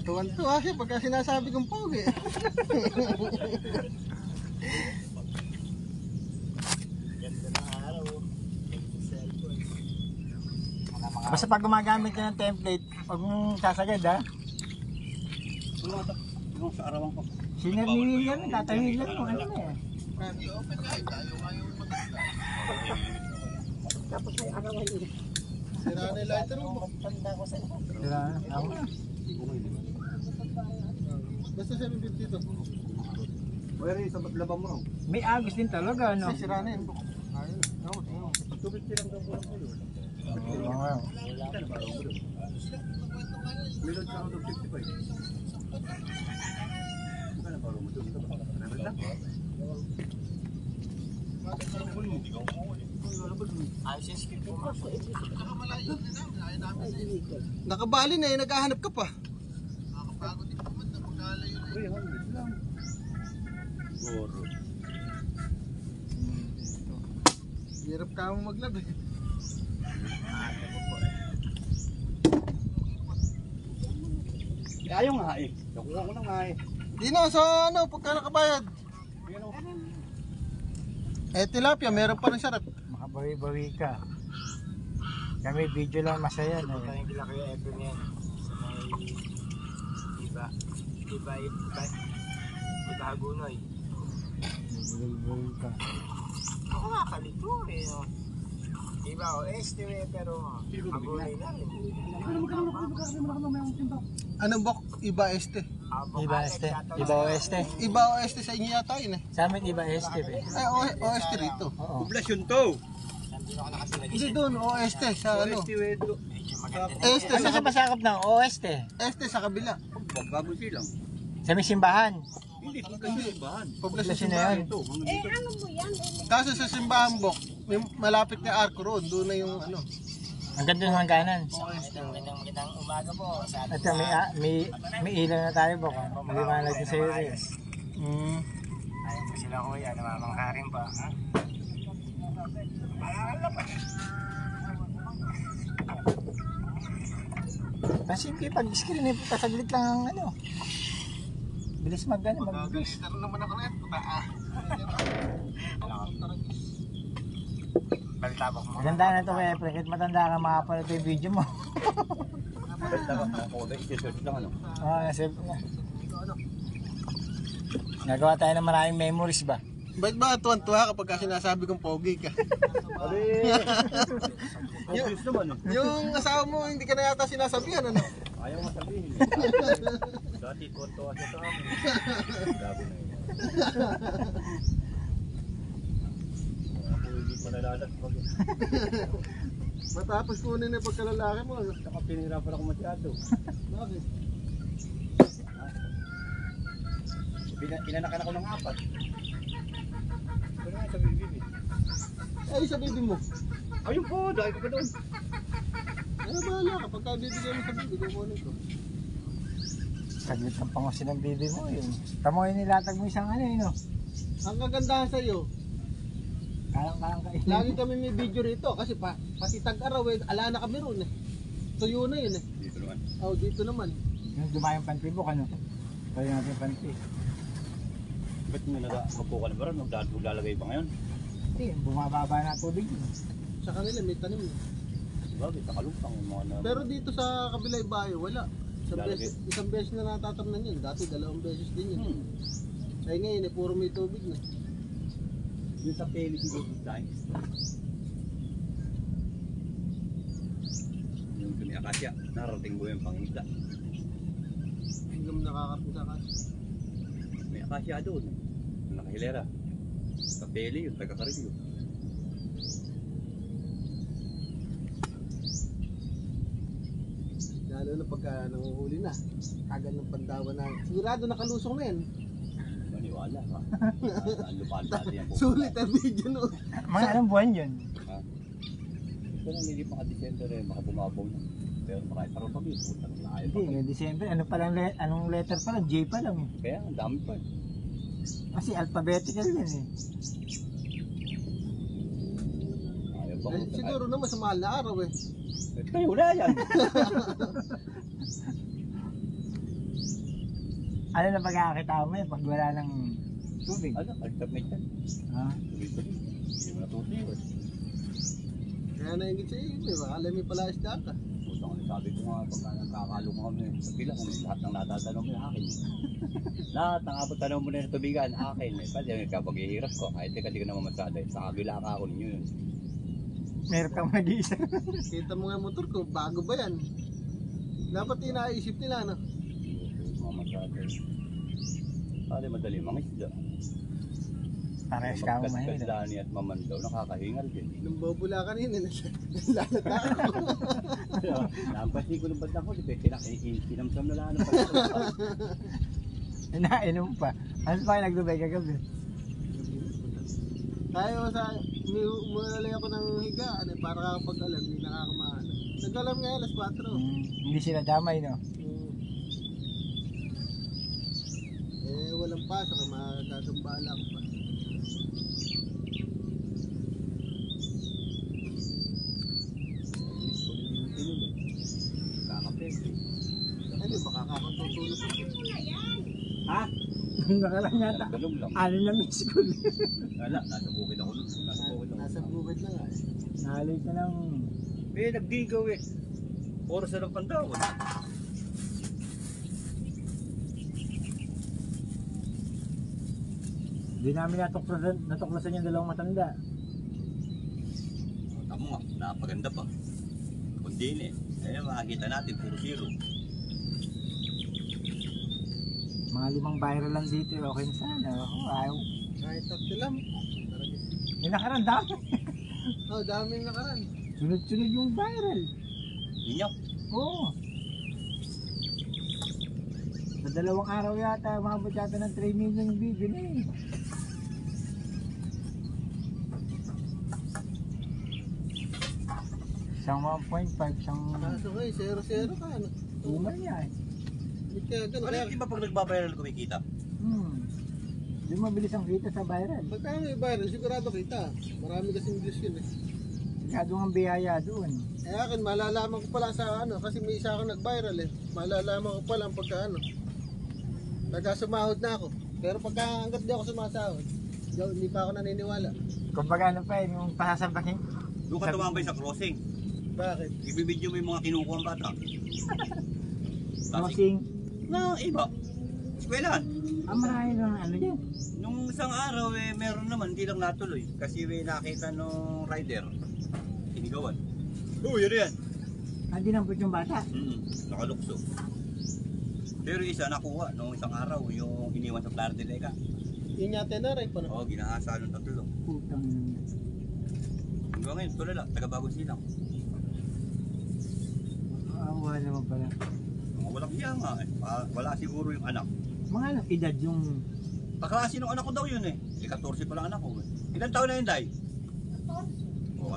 A: Tuwan-tuwa siya pagka sinasabi kong pogi.
C: Ganda ng araw, oh. Cellphone. Basta pag gumagamit ka ng template, huwag mong sasagad, ha?
B: Yung sa arawan ko.
C: Sinarniwin yan, tatawin lang mo, ano na eh.
D: Tapos may arawan yun.
A: Sira na yung lighter mo.
C: Sira, ako na.
A: Basta 750 dito.
B: Wala rin sa labang mo.
C: May agos din talaga, no?
A: Kasi sira na yun. Ayun. Ayun. 250 lang daw po lang po yun.
C: Oo.
B: Milod ka ako ng 55. Ano ba mo dito?
C: Ayos yung script mo.
A: Nakabali na eh. Naghahanap ka pa. Hirap ka mo maglab eh.
B: Ayaw nga eh. Nakuha ko na nga eh.
A: Di na, sa ano, pagka nakabayad. Eh, tilapia, meron pa rin sarap.
C: Makabawi-bawi ka. Kami video lang masaya, no? Tayong bila kayo Efren yan. Sa may iba Hagunoy. Bawi-bawi ka. Ako nga kalito eh, no? Iba o este pero Hagunoy na rin.
A: Anong bok? Iba este.
C: Iba este. Iba oeste.
A: Iba o este sa inyo yata yun eh.
C: Sa amin iba este, be.
A: Ay, oeste rito.
C: Oo.
B: Poblasyon to.
A: Hindi doon, oeste sa ano.
C: Medyo maganda.
A: Este
C: Ano sa
A: sa,
C: pasakop ng oeste?
A: este sa kabila.
B: Bago silang.
C: Sa may simbahan.
B: Hindi, poblasyon bahan.
A: Poblasyon
C: Poblasyon na
A: simbahan.
C: yan.
B: Ito, hanggang
D: Eh,
B: dito.
D: ano mo yan?
A: Kaso sa simbahan bok, may malapit na arko roon. Doon na yung ano.
C: Ang ganda ng hangganan.
E: Magandang umaga po sa
C: At may ilaw na tayo, baka maliwanag din sa'yo rin.
E: Ayaw po sila kuya, namamangkarin pa. Ha?
C: Kasi pag-screen eh, pasaglit lang ang ano. Bilis mag-ano, mag-bilis.
A: Ano naman ako na ito?
E: Balitabak mo.
C: Maganda na ito kaya, kahit matanda ka makapanood yung video mo.
B: Basta ka mga koda, i-search lang ano.
C: Nasave na. Nagawa tayo ng maraming memories ba?
A: Ba't ba tuwan-tuwa kapag sinasabi kong pogi ka?
B: Obvious naman eh.
A: Yung asawa mo, hindi ka na yata sinasabihan, ano?
B: Ayaw nga sabihin. Dati tuwa siya sa akin. Grabe na yun. Ako hindi pa nalalatpag.
A: Matapos kunin na pagkalalaki mo.
B: Saka pinihirapan ako masyado.
A: Bakit?
B: Inanakan ako ng 4. Pero nga sa bibi.
A: Ay, sa bibi mo.
B: Ayun po, dahil ko pa doon.
A: Ano bahala ka? Pagka bibigyan mo sa bibi, kukunin ko.
C: Saglit ang pangusin ng bibi mo yun. Tamo yung nilatag mo isang ano yun, no?
A: Ang kagandahan sa iyo,
C: Kalang-kalang kayo.
A: Lagi kami may video rito kasi pati tag-araw eh, ala na kami ron eh. Tuyo na yun eh.
B: Dito naman.
A: Oh, dito naman.
C: Yung dumayang panty mo, ano? Kaya natin panty.
B: Ba't nga nagkapukan na ba rin? Maglalagay pa ngayon?
C: Hindi, bumababa na tubig.
A: Sa kanila may tanim eh.
B: Bakit? Nakalutang yung mga
A: Pero dito sa kabilay bayo, wala.
B: Lalagay.
A: Isang beses na natatamnan yun. Dati 2 beses din yun. Ay ngayon eh, puro may tubig na.
B: Yung sa peli siguro tayo. Yung kami akasya, narating ko yung pangisda.
A: Hanggang nakakarating sa kasi.
B: May akasya doon. Yung nakahilera. Sa peli, yung taga-Karilyo.
A: Lalo na pagka nanguhuli na. Tagal ng pandawa na. Sigurado nakalusong na yan.
B: Maniwala ka. Ang lupaan dati yan.
A: Sulit ang video no.
C: Mga anong buwan yun?
B: Ito nang hindi pa ka-December eh, baka bumabaw na. Pero makaiparo kami, putang na ayaw pa.
C: Hindi, ngayon December. Ano palang anong letter pa lang? J pa lang eh.
B: Kaya ang dami pa eh.
C: Kasi alphabetical yan eh.
B: Ayaw pa
A: Eh, siguro naman sa mahal na araw eh.
B: Kayo na yan.
C: Ano na pagkakakita mo pag wala ng tubig?
B: Ano, alternate yan.
C: Ha?
B: Tuloy-tuloy. Hindi mo natutuyo eh.
A: Kaya naingit sa iyo eh. Baka alam mo pala isda ka.
B: Putang na sabi ko nga, pagka nagkakalo ko kami sa pila, lahat ng natatanong mo yung akin. Lahat ng abot tanong mo na yung tubigan, akin. Pwede yung kapag-ihirap ko, kahit di ka naman masaday. Sa kabila ka ako ninyo yun.
C: Meron kang mag-iisa.
A: Kita mo nga yung motor ko, bago ba yan? Dapat inaisip nila no.
B: Mga masaday. Pwede madali mga isda.
C: Parehas ka mo mahirap.
B: Magkasdani at mamandaw, nakakahingal din.
A: Nung babula kanina, lalata ako.
B: Nampasi ko ng banda ko, di ba? Kinamsam na lang ng banda.
C: Inainom pa. Ano pa kayo nagdubay kagabi?
A: Tayo sa, umalay ako ng higa, ano, para kapag alam, hindi nakakamaan. Nag-alam nga, alas 4.
C: Hindi sila damay, no?
A: Eh, walang pasok, magagambala ko pa. Ano, baka kakatutulog ako.
C: Ha? Nakalang yata.
B: Ganun lang.
C: Ano na miss ko.
B: Wala, nasa bukid ako nun. Nasa bukid ako.
A: Nasa bukid na nga eh.
C: Nalit na lang.
B: Nagdigaw eh. Oras na ng pandawan.
C: Hindi namin natuklasan yung dalawang matanda.
B: Tama nga, napaganda pa. Kundi eh. Kaya makakita natin, puro zero.
C: Mga 5 viral lang dito. Okay na sana. Ako, ayaw.
A: Kahit tatlo lang.
C: Yung nakaraan dami.
A: Oh, daming nakaraan.
C: Sunod-sunod yung viral.
B: Inyak.
C: Oo. Sa 2 araw yata, umabot yata ng 3 million yung video na eh. Isang 1.5, isang
A: Kaso kayo, 0-0 ka, ano?
C: tumal niya eh.
A: Hindi kaya ganun.
B: Ano
A: Kaya,
B: di ba pag nagbabiral kumikita?
C: Hindi mabilis ang kita sa viral.
A: pagka may viral, sigurado kita. Marami kasing views yun eh.
C: Masyado ang biyaya doon.
A: Eh akin, malalaman ko pala sa ano, kasi may isa ako nag-viral eh. Malalaman ko pala pagka ano, nagkasumahod na ako. Pero pagka hanggat di ako sumasahod, hindi pa ako naniniwala.
C: Kung baga ano pa eh, yung pasasabahin.
B: Doon ka tumambay sa crossing.
A: Bakit?
B: Ibibidyo mo yung mga kinukuha ang bata.
C: Crossing.
B: Na iba. Eskwelahan.
C: Marami ng ano dyan.
B: Nung isang araw eh, meron naman, hindi lang natuloy. Kasi may nakita nung rider. Sinigawan. Oo, yun yan.
C: Hindi nampot yung bata.
B: Nakalukso. Pero isa nakuha nung isang araw, yung iniwan sa Clara de Lega.
A: Yun yata na rin pa no?
B: Oo, ginahasa nung 3.
C: Putang.
B: Hanggang ngayon, tulala, taga-Bagong Silang.
C: Awa naman pala.
B: Mga walang hiya nga eh. Wala siguro yung anak.
C: Mga anong edad yung...
B: Kaklase nung anak ko daw yun eh. 14 pa lang anak ko. Ilan taon na yun, Day? 14. Oo,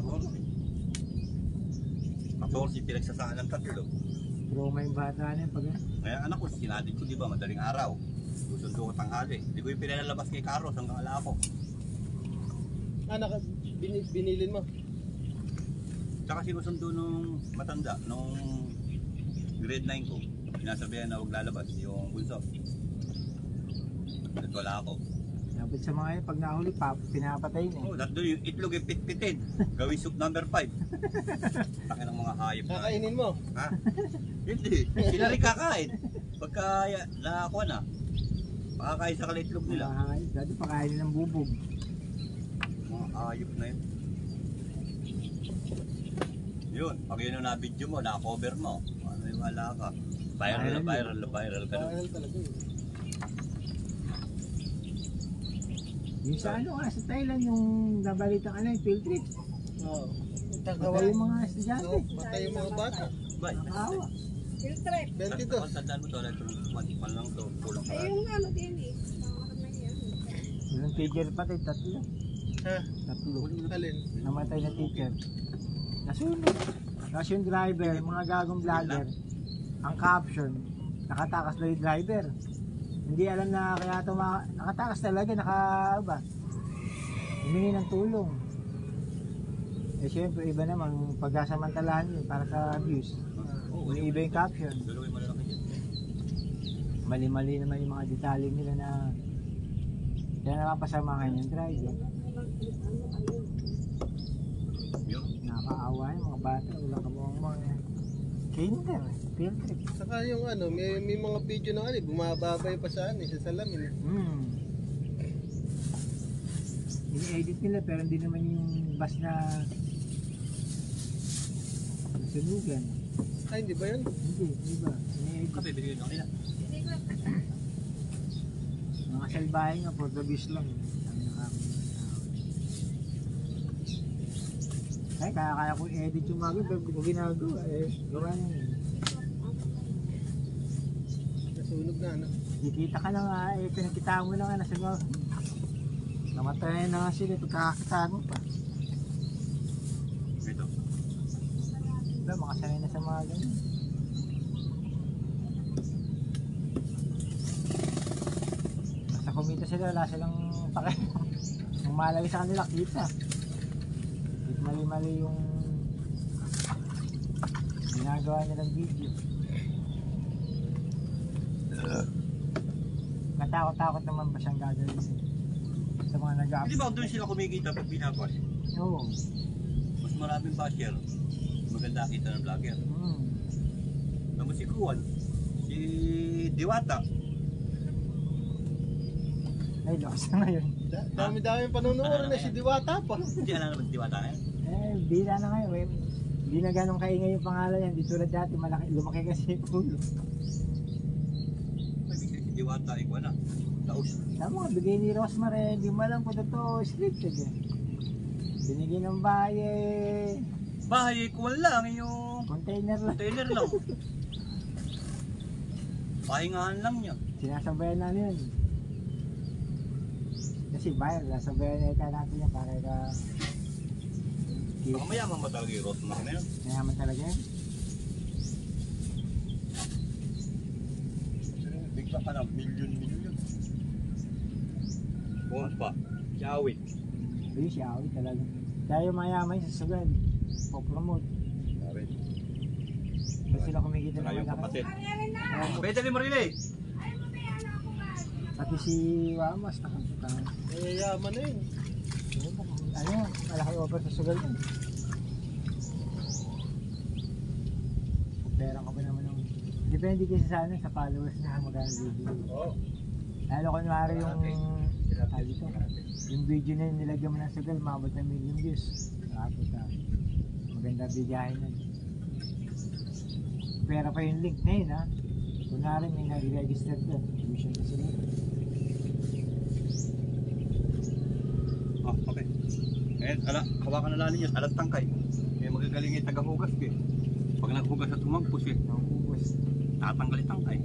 B: 14. 14 pinagsasaan ng 3.
C: Trauma yung bata na yun pag...
B: Kaya anak ko, sinadid ko di ba, madaling araw. Susundo ko tanghali. Hindi ko yung pinalalabas kay Carlos hanggang ala ako.
A: Binilin mo.
B: Tsaka sinusundo nung matanda, nung grade 9 ko. Sinasabihan na huwag lalabas yung bunso. At wala ako.
C: Dapat sa mga yun, pag nahuli pa, pinapatay na.
B: Oh, tatlo yung itlog yung pitpitin. Gawin soup number 5. Taki ng mga hayop na.
A: Kakainin mo.
B: Ha? Hindi. Sila rin kakain. Pagka nakakuha na, makakain sa kalitlog nila.
C: Dati pakainin ng bubog.
B: Mga hayop na yun. Yun, pag yun ang na-video mo, na-cover mo, ano yung wala ka. Viral ka na.
A: Viral talaga yun.
C: Yung sa ano nga, sa Thailand, yung nabalita ka na, yung field trip.
A: Oo.
C: Patay yung mga estudyante.
A: Patay yung mga bata.
B: Bye.
C: Nakawa.
D: Field trip.
A: 22.
B: Tandaan mo to, man lang to, kulang
D: Ay,
B: ka.
D: yung ano din eh. Parang na yan.
C: Yung teacher patay, tatlo.
A: Ha?
C: Tatlo.
A: Alin?
C: Namatay na teacher. Nasunod. Tapos yung driver, mga gagong vlogger, ang caption, nakatakas daw yung driver. Hindi alam na kaya nakatakas talaga, humingi ng tulong. Eh syempre, iba naman, pagkasamantalahan yun para sa abuse. Yung iba yung caption.
B: Dalawin mo na lang kayo.
C: Mali-mali naman yung mga detalye nila na kaya napapasamahan yung driver.
B: Yun.
C: Nakakaawa yung mga bata, wala ka mga kinder, field trip.
A: Saka yung ano, may mga video na ano, bumababay pa sa ano, sa salamin.
C: Ini-edit nila pero hindi naman yung bus na sunugan.
A: Ay, hindi ba yun?
C: Hindi ba? Ini-edit.
B: Kape, binigyan nyo kanila.
C: Mga salbahe nga, for the beach lang. Ay, kaya ko i-edit yung mga pero hindi ko ginagawa. Gawa na yun.
A: Nasunog na, ano?
C: Kikita ka na nga, pinagkita mo na nga, nasa mga namatay na nga sila, pagkakakitaan mo pa.
B: Ito.
C: Diba, makasanay na sa mga ganyan. Basta kumita sila, wala silang pakay. Kung malaki sa kanila, kita. Kahit mali-mali yung ginagawa nilang video. Natakot-takot naman ba siyang gagawin sa mga nag-up?
B: Hindi ba doon sila kumikita pag binapas?
C: Oo.
B: Mas maraming basher. Maganda kita ng vlogger. Tapos si Kuwan, si Diwata.
C: Ay, lakas na ngayon.
A: Dami-dami panonood na si Diwata pa.
B: Hindi alam naman si Diwata na yan.
C: Bila na ngayon. Eh. Hindi na ganong kaingay yung pangalan yan. Di tulad dati, lumaki kasi yung ulo.
B: Si Diwata, ikaw na. Taos.
C: Tama, bigay ni Rosmar hindi mo alam kung totoo scripted eh. Binigay ng bahay eh.
B: Bahay, Kuwan lang yung
C: Container lang.
B: container lang. Pahingahan lang niya.
C: Sinasabayan na yun. Kasi bayar, nasabayan na ika natin yan para ka...
B: Baka mayaman ba talaga yung Rosmar na yun?
C: Mayaman talaga yan.
B: Bigla ka ng milyon-milyon. Buwan pa. Si Awit.
C: Ayun siya, awit talaga. Kaya yung mayaman yung sasugan. Po-promote.
B: Awit.
C: Doon sila kumikita ng
B: Saka yung
C: malaki.
B: kapatid. Pwede rin mo rin eh.
C: Pati si Wamas nakapunta.
A: Eh, yaman na yun.
C: Ano, malaki offer sa sugal yun. Pera ka ba naman ng... Depende kasi sa ano, sa followers na magkano video.
B: Oo.
C: Lalo kunwari yung video na yun, nilagyan mo ng sugal, mabot na million views. Nakapunta. Maganda bigahin nun. Pera pa yung link na yun ha. Kunwari may nag-register ka. Tuition na sila.
B: Oh, okay. Eh, hawakan na lang niya, alat tangkay. Eh, magagaling yung tagahugas ko eh. Pag naghugas at umagpos eh,
C: Nakukubos.
B: tatanggalin tangkay.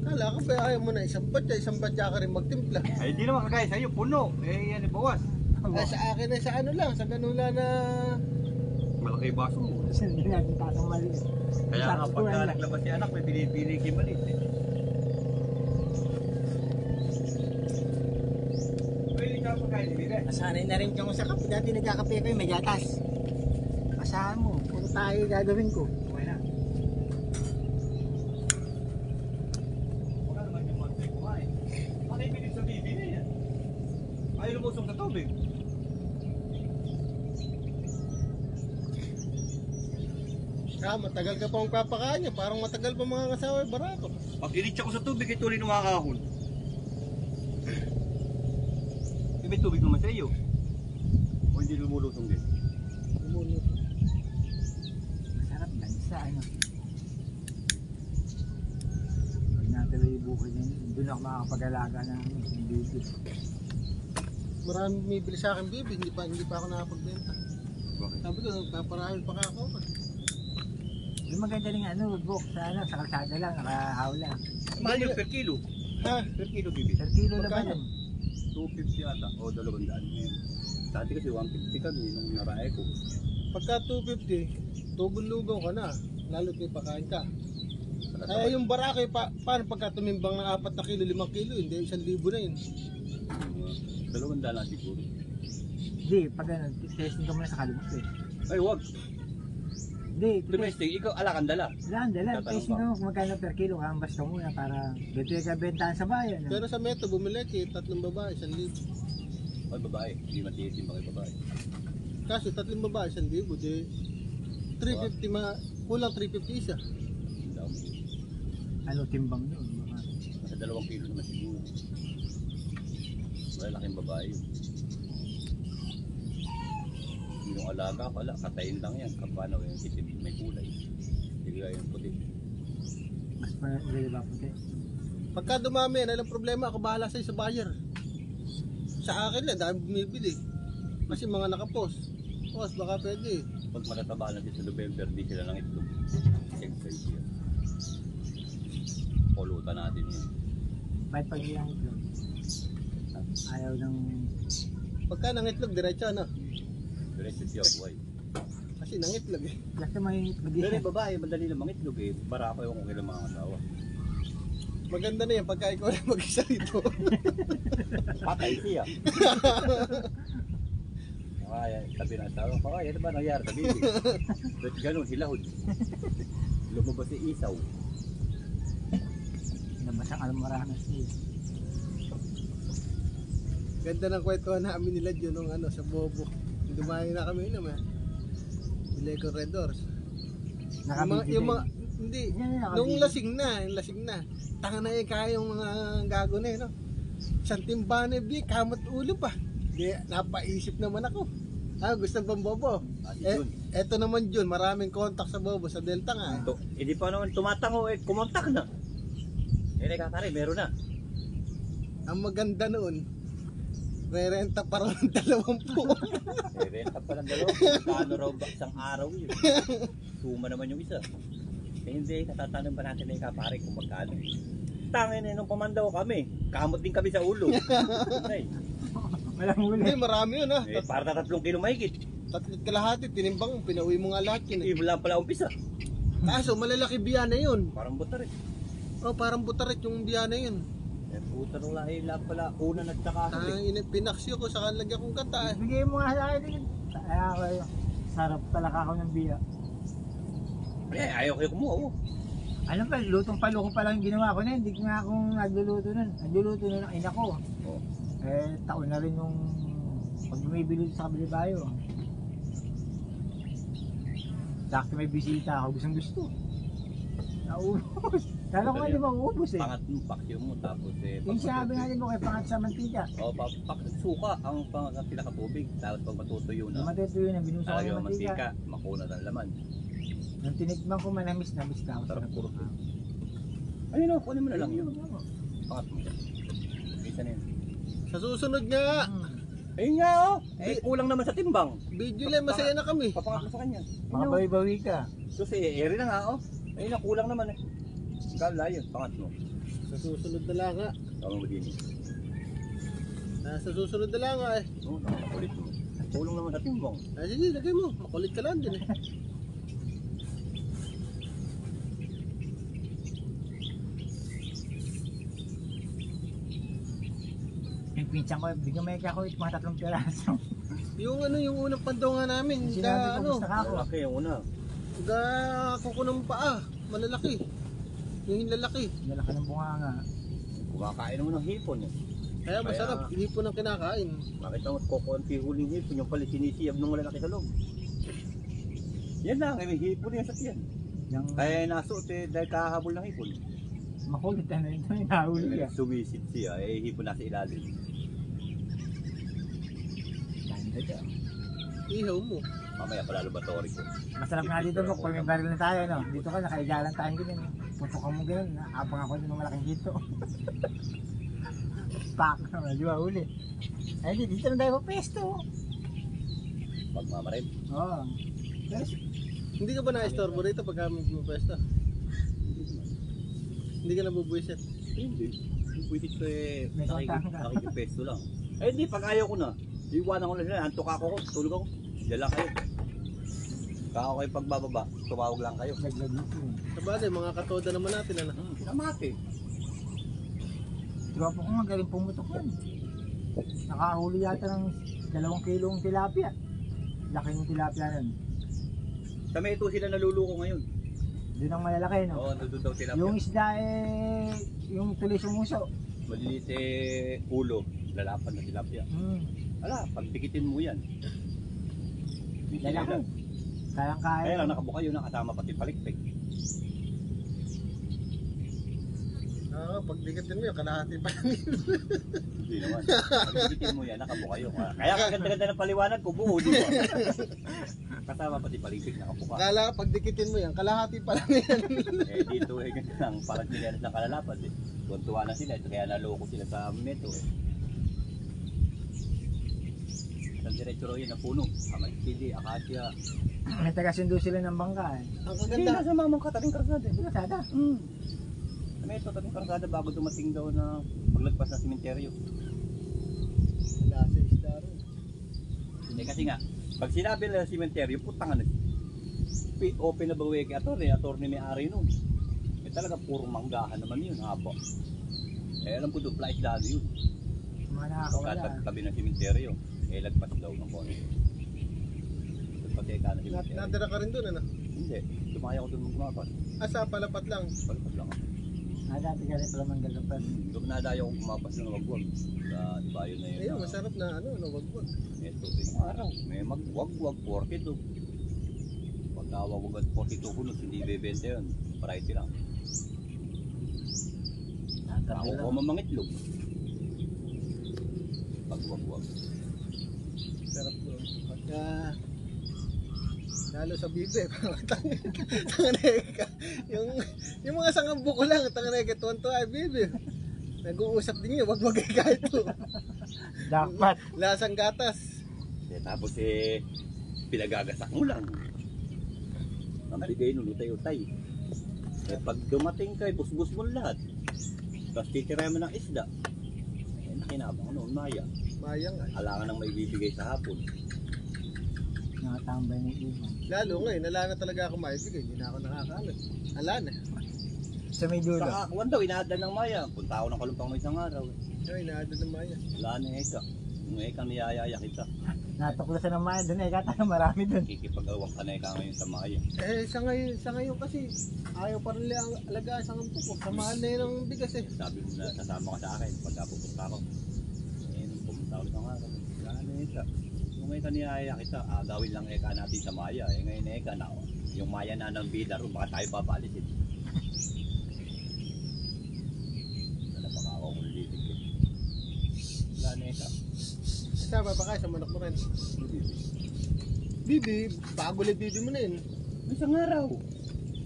A: Kala ko ba ayaw mo na isang batya ka rin magtimpla.
B: Ay, hindi naman kagaya sa'yo, puno. Eh, yan, bawas.
A: Ay, sa akin ay sa ano lang, sa ganula na...
B: Malaki yung baso mo.
C: Kasi hindi natin tatang mali.
B: Kaya nga, pagka naglabas si anak, may pinipili kayo maliit eh. Pwede ka pa pagkain ni Bibe.
E: Nasanay na rin yung sa kape. Dati nagkakape ko yung may gatas. Asahan mo, puro tayo gagawin ko.
B: Okay na. Wala naman yung monthly kumain. Makipinig sa Bibi na yan. Ayaw lumusong sa tubig.
A: Matagal ka pa magpapakain niya. Parang matagal pa mga kasawa, barato.
B: Pag initsa ko sa tubig, ay tuloy numakahon. May tubig naman sa iyo. O hindi lumulusong din.
E: Masarap lang sa ano. Pag natuloy yung bukid yun, doon ako makakapag-alaga ng baby.
A: Marami bumibili sa akin, baby. Hindi pa ako nakapagbenta.
B: Bakit?
A: Sabi ko, nagpaparahil pa ka ako.
E: Yung maganda rin ano, book sa ano, sa kalsada lang, nakahawla.
B: Mahal yung per kilo.
A: Ha?
B: Per kilo, Bibi.
E: Per kilo na ba
A: Magkano?
E: yun?
B: 250 ata. O 200 ngayon. Dati kasi 150 kami nung narae ko.
A: Pagka 250, tubol-lugaw ka na. Lalo't may pakain ka. Kaya yung barake, paano pagka tumimbang ng 4 na kilo, 5 kilo, hindi 1,000 na yun.
B: 200 na siguro.
E: Hindi, pag ano, testing ka muna sa kalibok eh.
B: Ay, wag.
E: Hindi,
B: Domestic, ikaw alakang dala.
E: dala.
B: Tatanong
E: Testing
B: ka.
E: ka mo kung magkano per kilo, kambas ka muna para dito yung kabentahan sa bayan.
A: Pero sa Meto, bumili kayo, 3 babae, 1,000.
B: Ay, babae. Hindi matiis yung mga babae.
A: Kasi 3 babae, 1,000, di 350 kulang 350 isa.
B: Hindi ako matiis.
E: Ano, timbang yun. Baka.
B: Nasa 2 kilo naman siguro. Malaking babae yun. Yung alaga pala, katayin lang yan. Kapano yung itim, may kulay. Hindi kaya yung puti.
E: Mas pa puti.
A: Pagka dumami, walang problema, ako bahala sa'yo sa buyer. Sa akin lang, dahil bumibili. Kasi mga nakapos. Boss, baka pwede.
B: Pag matataba na din sa November, di sila ng itlog. Exercise yan. Pulutan natin yun.
E: Kahit pag ilang itlog. Ayaw ng...
A: Pagka nangitlog, diretso ano?
B: Diretso siya, buhay.
A: Kasi nangitlog eh.
E: Kasi may itlog
B: Pero
E: yan.
B: yung babae, madali lang mangitlog eh. Para pa yung kung kailang mga asawa.
A: Maganda na yan pagka ikaw na mag-isa rito.
B: Patay siya. Kaya, sabi ng asawa, kaya ano ba nangyari sa bibi? Ba't ganun, hilahod. Lumabas si Isaw.
E: Nabasang almoranas niya.
A: Ganda ng kwentuhan namin nila dyan nung ano, sa Bobo. Dumayo na kami naman. Bili ko Red Doors. Yung mga, hindi, nung lasing na. Tanga na yung kaya yung mga gago na no? Isang timba na bi, kamot ulo pa. Di, napaisip naman ako. Gusto pang Bobo.
B: Si Jun.
A: Eto naman Jun, maraming contact sa Bobo, sa Delta nga.
B: Hindi pa naman tumatango eh, kumontak na. Eh, nakatari, meron na.
A: Ang maganda noon, may renta pa rin ng 20.
B: Eh, renta pa ng dalawa. Kano raw ba isang araw yun? Suma naman yung isa. Eh, hindi, katatanong pa natin na ikapare kung magkano. Tangin eh, nung pamandaw kami, kamot din kami sa ulo. Ay,
E: Walang huli.
A: Hindi, marami yun ha.
B: eh, para 3 kilo mahigit.
A: 3 kalahati, tinimbang mo, pinauwi mo nga lahat yun eh.
B: Wala pala umpisa.
A: Kaso malalaki biyana yun.
B: Parang butar eh.
A: Oh, parang butarit yung biyana yun.
B: Eh, puta nung lahi lang pala, una nagtsaka kami.
A: Pinaksyo ko sa kanlagyan kong kanta eh.
E: Bigay mo nga sa akin din. Kaya ako sarap talaka ako ng biya.
B: Eh, ayaw kayo kumuha. Oh.
E: Ano pa, lutong paloko pa lang ginawa ko na. Hindi nga akong nagluluto nun. Nagluluto nun ang ina ko.
B: Oh.
E: Eh, taon na rin yung pag bumibili sa Kabilibayo. Sakto may bisita ako, gustong gusto. Naubos. Kala ko nga di mauubos eh.
B: Pangat mo, pakyo mo, tapos eh...
E: Yung sabi natin mo kay pangat sa mantika.
B: Oh, suka ang pinakatubig. Tapos pag matutuyo
E: Yung
B: na,
E: matutuyo na, binusa ko
B: ayaw
E: ng mantika.
B: mantika, makunat ang laman.
E: Nung tinigman ko manamis ka ako.
B: Sarap puro. Ayun o, kunin mo na lang yun. Pangat mo. Isa na yun.
A: Sa susunod nga,
B: Ayun nga oh, eh kulang naman sa timbang.
A: video lang, masaya na kami.
B: Papangat mo sa kanya.
E: Makabawi-bawi ka.
B: So si eri na nga oh. Ayun na, kulang naman eh. Kala yun, pangat mo.
A: Sa susunod na lang nga.
B: Tama mo din.
A: Sa susunod na lang nga eh.
B: Oo, nakakulit mo. Kulang naman sa timbang.
A: Sige, lagay mo. Makulit ka lang din eh.
E: pinsan ko, bigyan may ako mga 3 piraso.
A: Yung ano, yung unang pandonga namin,
E: Sinabi ko,
A: ano,
E: gusto ka ako.
B: Malaki yung una.
A: ga kuko ng paa, malalaki. Yung hinlalaki.
E: Nalaki ng bunganga.
B: Kumakain naman ng hipon eh.
A: Kaya masarap, hindi po nang kinakain.
B: Makita mo, kukunti huling hipon, yung pala sinisiyab ng malalaki sa loob. Yan lang, may hipon yan sa tiyan.
E: Yung
B: Kaya nasuot eh, dahil kakahabol ng hipon.
E: makulit na ito, yung nahuli ah.
B: Sumisid siya, eh hipon nasa ilalim.
E: Ganda dyan.
A: Ihaw mo.
B: Mamaya pala laboratory ko.
E: Masarap nga dito, Bok, pag may baril na tayo, no? Dito ka, nakaigalan tayo ganyan. Putok mo ganyan, abang ako ng malaking dito. Pak naman, di ba uli? Ay, dito na tayo pesto.
B: Pagmamarin.
E: Oo.
A: Hindi ka ba na-istorbo rito pagka may pumapesta? Hindi ka nabubuisit.
B: Hindi. Yung pwisit ko eh,
E: May kontang ka.
B: nakikipesto lang. Eh hindi, pag ayaw ko na, iwanan ko na sila, antok ako, tulog ako. Diyan lang kayo. Kako kayo pagbababa, tumawag lang kayo.
E: Naglag dito.
A: Sabagay, mga katoda naman natin, ano?
B: Namati.
E: Diba po ko nga galing pumutok yan. Nakahuli yata ng 2 kilong tilapia. Laki ng tilapia nun.
B: Sa Meto sila naluluko ngayon.
E: Doon ang malalaki, no?
B: Oo, nandun daw sila.
E: Yung isda eh, yung tuloy sumuso.
B: Maliliit eh, ulo, lalapan na tilapia. Ala, pagdikitin mo yan.
E: Lalaki. Kayang
B: Kaya
E: kaya.
B: lang nakabuka yun, nakasama pati palikpik.
A: Oo, pag dikitin mo yung kalahati pa.
B: Hindi naman. Pagdikitin mo yan, nakabuka yun. Kaya kaganda-ganda ng paliwanag ko, buo, di ba? Kasama pati palikpik, nakabuka.
A: Kala, pag dikitin mo yan, kalahati pa lang yan.
B: Eh dito eh ganyan lang, parang sinelas ng kalalapan eh. Tuwan-tuwa na sila, kaya naloko sila sa Meto eh. Ang diretso ro yun ang puno, Amalpili, Acacia.
E: May taga-sundo sila ng bangka eh.
A: Ang
B: Hindi
A: kaganda.
B: na sa mamang katabing karsada eh.
E: Sada.
B: Sa Meto, tabing karsada bago dumating daw na paglagpas ng sementeryo.
A: Wala sa isda rin.
B: Eh kasi nga, pag sinabi nila sementeryo, putang ano. Open na bawi kay attorney may-ari nun. Eh talaga puro manggahan naman yun, haba. Eh alam ko doon, flight lalo yun.
E: Mga nakakawala.
B: Tabi ng sementeryo, eh lagpas daw ng konti. Lagpas eh ka ng sementeryo.
A: Nadara ka rin doon, ano?
B: Hindi, lumaya ko doon gumapas.
A: Asa, palapat lang.
B: Palpas lang ako.
E: Dati ka rin pala manggagapan.
B: Doon nadayo akong gumapas ng wagwag. Sa ibayo na yun.
A: Ayun, masarap na, ano, wag-wag.
B: Ito, araw. May magwagwag, 42. Pagka wagwag at 42 hunod, hindi bebenta yun. Variety lang. Ako ko mamagitlog. Pagwagwag.
A: Sarap doon. Pagka, lalo sa bibe, yung mga sangambu ko lang, tanganeka, tuwan-tuwa ay bibe. Nag-uusap din yun, wag-wag ay kahit to.
E: Dapat.
A: Lasang gatas.
B: Tapos pinagagasak mo lang. Ang bigay nun, utay-utay. Eh, pag dumating ka, busbus mo lahat. Tapos titira mo ng isda. Eh, nakinabang noon, maya.
A: Mayang ay.
B: Alangan nang may bibigay sa hapon.
E: Nakatambay ng ibang.
A: Lalo ngayon, nala na talaga ako maibigay. Hindi na ako nakakaano. Ala na.
E: Sa may dulo.
B: Sa kakuan daw, inaadlan ng maya. Punta ako ng kalumpang mo isang araw.
A: Ay, naadad ng maya.
B: Wala na eka. Yung eka niyayaya kita.
E: Natuklasan ng maya doon eh. Kata marami doon.
B: Kikipag-awak ka na eka ngayon sa maya.
A: Eh, sa ngayon kasi, ayaw pa rin nila alagaan sa kampo ko. Samahan na yun ng bigas eh.
B: Sabi mo na sasama ka sa akin pagka pupunta ako. Eh, nung pumunta ako isang araw. Wala na eka. Yung eka niyayaya kita, agawin lang eka natin sa maya. Eh ngayon eka na. Yung maya na ng bida ro, baka tayo papalisin. Wala pa ako kung lilig eh. Wala na eka.
A: Sama pa kayo sa manok mo rin. Bibi, bago ulit bibi mo na yun.
B: Isang araw.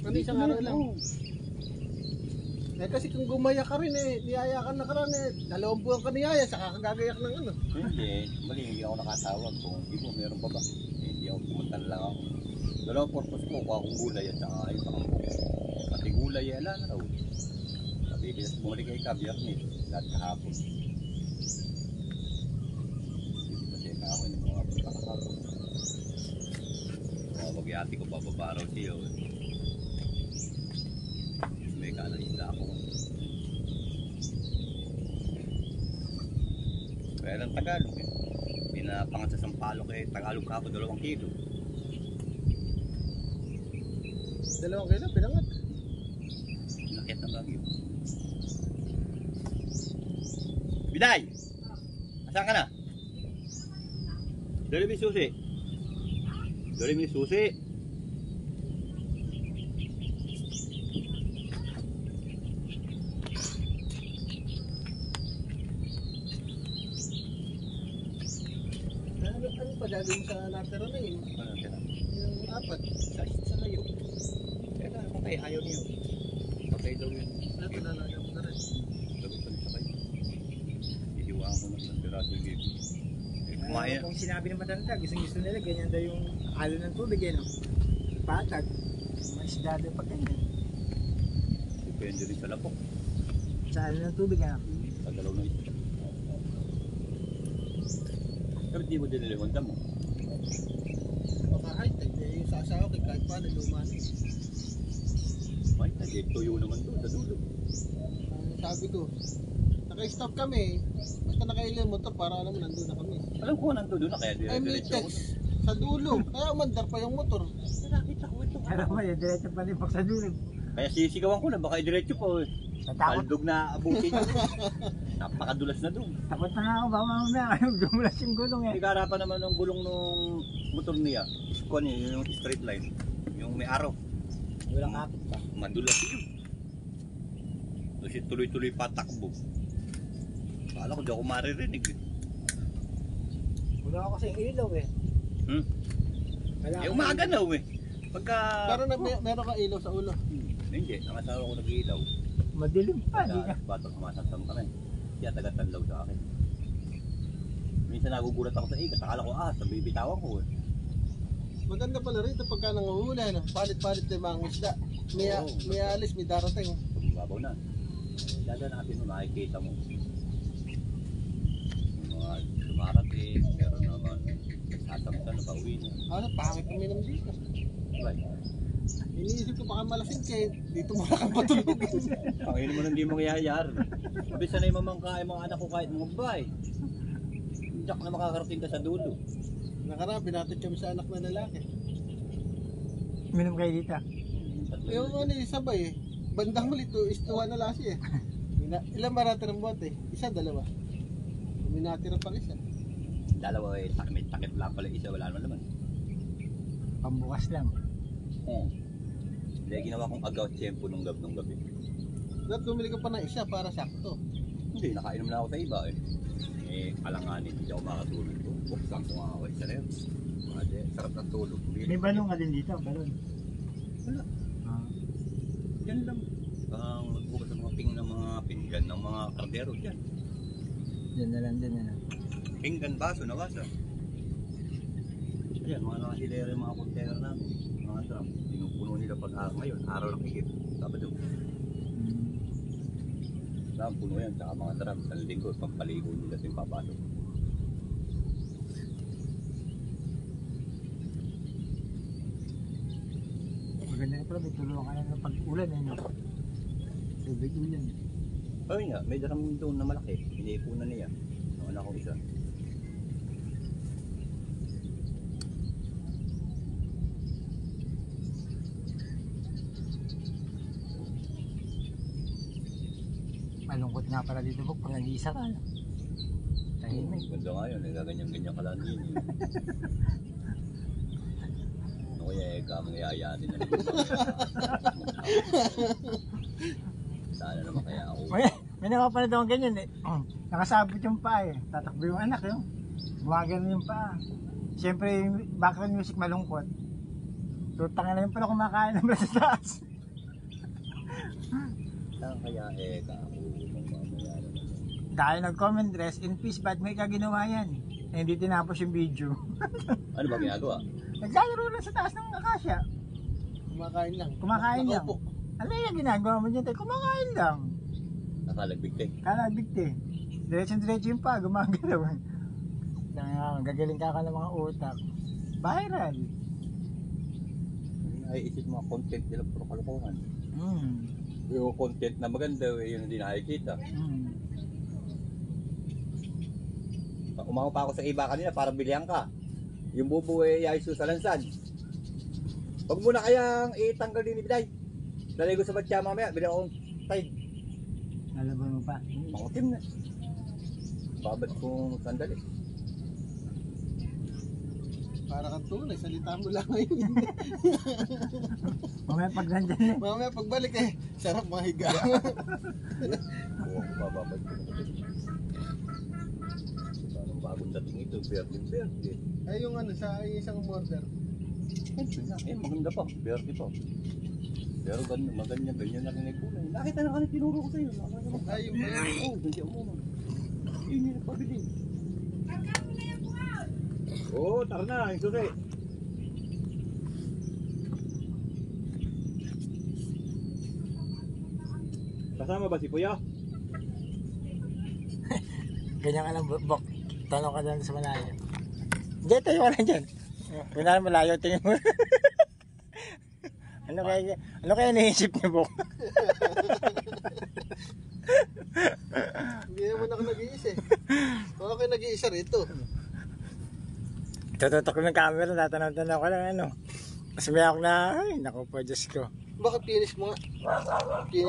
A: Ano isang araw lang. Eh kasi kung gumaya ka rin eh, niyaya ka na ka rin eh. 2 buwan ka niyaya, saka kagagayak ng ano.
B: Hindi, mali hindi ako nakatawag kung hindi mo meron pa ba. Eh, hindi ako pumunta lang ako. Dalawang purpose ko, kuha akong gulay at saka ay baka po. Pati gulay, ala na raw. Sabi ko, bumalik kay Biyernes, lahat kahapon. Kasi kahapon yung mga pagkakahapon. Mag-iati ko bababa raw siya. May kanan isla ako. Kaya lang Tagalog eh. Pinapangat sa Sampaloc eh, Tagalog ka ako 2 kilo.
A: 2 kilo, pinangat.
B: Nakit ng bagyo. Biday! Asan ka na? Dali mo yung susi. Dali mo yung susi.
A: Ano pa gagawin sa natira na yun?
B: Ano tira?
A: Yung 4, sa layo.
B: Teka, patay. Ayaw niyo. Patay daw yun.
A: Ito nalaga mo na rin.
B: Sabi ko sa kayo. Ihiwaan ko ng piraso yung baby. Kumaya.
E: Kung sinabi ng matanda, gusto nila, ganyan daw yung halo ng tubig, eh, no? Patag. May isda daw pag ganyan.
B: Depende rin sa lapok.
E: Sa halo ng tubig, ano?
B: Sa dalaw na ito. Pero di mo diniliwanda mo.
A: Baka high-tech, yung sa asawa ko, kahit paano luma na.
B: May tuyo naman doon sa dulo.
A: Sabi ko, naka-stop kami. Basta nakailan motor para alam mo nandun na kami.
B: Alam ko nandun doon na kaya
A: Ay, may
B: dire-diretso ako.
A: text sa dulo. Kaya umandar pa yung motor.
B: Nakita ko ito.
E: Pero may, diretso pa rin pag sa dulo.
B: Kaya sisigawan ko na baka diretso po.
E: Natakot,
B: Kaldog na abutin nyo. Napakadulas na doon.
E: takot na nga ako, baka mamaya kayo dumulas yung gulong, eh.
B: Higarapan naman ng gulong nung motor niya. Iskon niya, yung straight line. Yung may araw.
E: Walang kapit pa.
B: Madulas yun. Kasi tuloy-tuloy patakbo. Kala ko di ako maririnig eh.
E: Wala ako kasing ilaw, eh.
B: Hmm?
E: Wala
B: Eh umaga na eh. Pagka...
A: Pero meron ka ilaw sa ulo.
B: Hindi, ang asawa ko nag-iilaw.
E: Madilim pa, di ka.
B: Batang sumasasam kami. Kaya taga-tanlaw sa akin. Minsan nagugulat ako sa ikat. Akala ko sa bibitawan ko eh.
A: Maganda pala rito pagka nanguhuli, no? Palit-palit yung mga isda.
B: Oo.
A: May alis, may darating.
B: Pagbabaw na. Dada natin mo, makikita mo. Yung mga dumarating, meron naman sasamsan na pauwi na.
A: Ano, pangit uminom dito.
B: Right.
A: Iniisip ko baka malasing kayo. Dito mo na kang patulog.
B: Panginoon mo nang di mo kayayar. Sabi sanay mamangkain mga anak ko kahit mga bay. Diyak na makakarating ka sa dulo.
A: Nakaraan, binatot kami sa anak na lalaki.
E: Minom kayo dito.
A: Yung ano yung sabay eh. Bandang muli to, istuwa na lasi eh. Ilang marati ng bote? Isa, dalawa. Minatira pang isa.
B: Dalawa eh, may takip lang pala isa, wala naman naman.
E: Pambukas lang.
B: Oo. Hindi, ginawa kong agaw tiyempo nung gabi.
A: Dapat bumili ka pa ng isa para sakto.
B: Hindi, nakainom na ako sa iba eh. Eh, alanganin, hindi ako makatulog. Buksan ko nga ako isa na yun. Mali, sarap ng tulog.
E: May balong ka din dito, balon.
B: Wala.
E: Ah.
B: Yan lang. Ang magbukas ng mga ping ng mga pinggan ng mga kardero dyan.
E: Diyan na lang, diyan na lang.
B: Pinggan, baso, nawasa. Ayan, mga nakahilera yung mga container namin. Mga drum. Pinupuno nila pag ngayon, araw ng higit. Sabado. Drum, puno yan. Tsaka mga drum. Sa linggo, pampaligo nila sa yung papasok.
E: Maganda na pala, may tulungan na ng pag-ulan, eh, no? Tubig ulan.
B: Ayun nga, may drum doon na malaki. Iniipunan niya. Nawala ko isa.
E: Malungkot nga pala dito, Bok, pag nag-iisa ka, no? Tahimik.
B: Ganda nga yun, gaganyan-ganyan ka lang din. Ano kaya kamang yayanin na nito. Sana naman kaya ako.
E: May nakapanood akong ganyan, eh. Nakasabot yung paa, eh. Tatakbo yung anak, yun. Gumagano yung paa. Siyempre, yung background music malungkot. Tutanga na yun pala kumakain ng sa taas.
B: Saan kaya ako nung mamaya naman.
E: Dahil nag-comment, rest in peace, ba't may kaginawa yan? Eh, hindi tinapos yung video.
B: Ano ba ginagawa?
E: Naglalaro lang sa taas ng akasya.
A: Kumakain lang.
E: Kumakain lang.
A: Nakaupo.
E: Ano yung ginagawa mo dyan? Tay? Kumakain lang.
B: Nakalagbigte.
E: Kalabigte. Diretso-diretso yung pa, gumagalaw. Gagaling ka ng mga utak. Viral.
B: Ay isip mga content nila puro kalokohan. Yung content na maganda, yun hindi nakikita. umama pa ako sa iba kanina para bilihan ka. Yung bubo ay sa lansan. Huwag mo na kayang itanggal din ni Biday. Lalay ko sa batya mamaya, bilhin akong tide.
E: Nalaban mo pa.
B: Makutim na. Babad kong sandali.
A: Para kang tunay, salita mo lang ngayon.
E: Mamaya pag nandyan eh.
A: Mamaya pagbalik eh, sarap mahiga.
B: Oo, bababad ko na. Anong bagong dating ito, Verde.
A: Ay yung ano, sa isang order.
B: Maganda pa, Verde pa. Pero ganyan na rin kulay. Nakita na kanina tinuro ko sa'yo.
A: Ay yung pala.
B: Oo, ganyan mo naman. Yun yung nagpabili. Oo, tara na, yung susi. Kasama ba si Puya?
C: Ganyan ka lang, Bok. Tanong ka doon sa malayo. Diyan, tayo ka lang dyan. Kung na malayo, tingin mo. Ano kaya naisip niyo, Bok?
A: Hindi naman ako nag-iisa eh. Baka kayo nag-iisa rito.
C: Tututok ko ng camera, tatanaw-tanaw ko lang, ano. Mas may ako na, ay, naku po, Diyos ko.
A: Bakit finish mo nga? Finish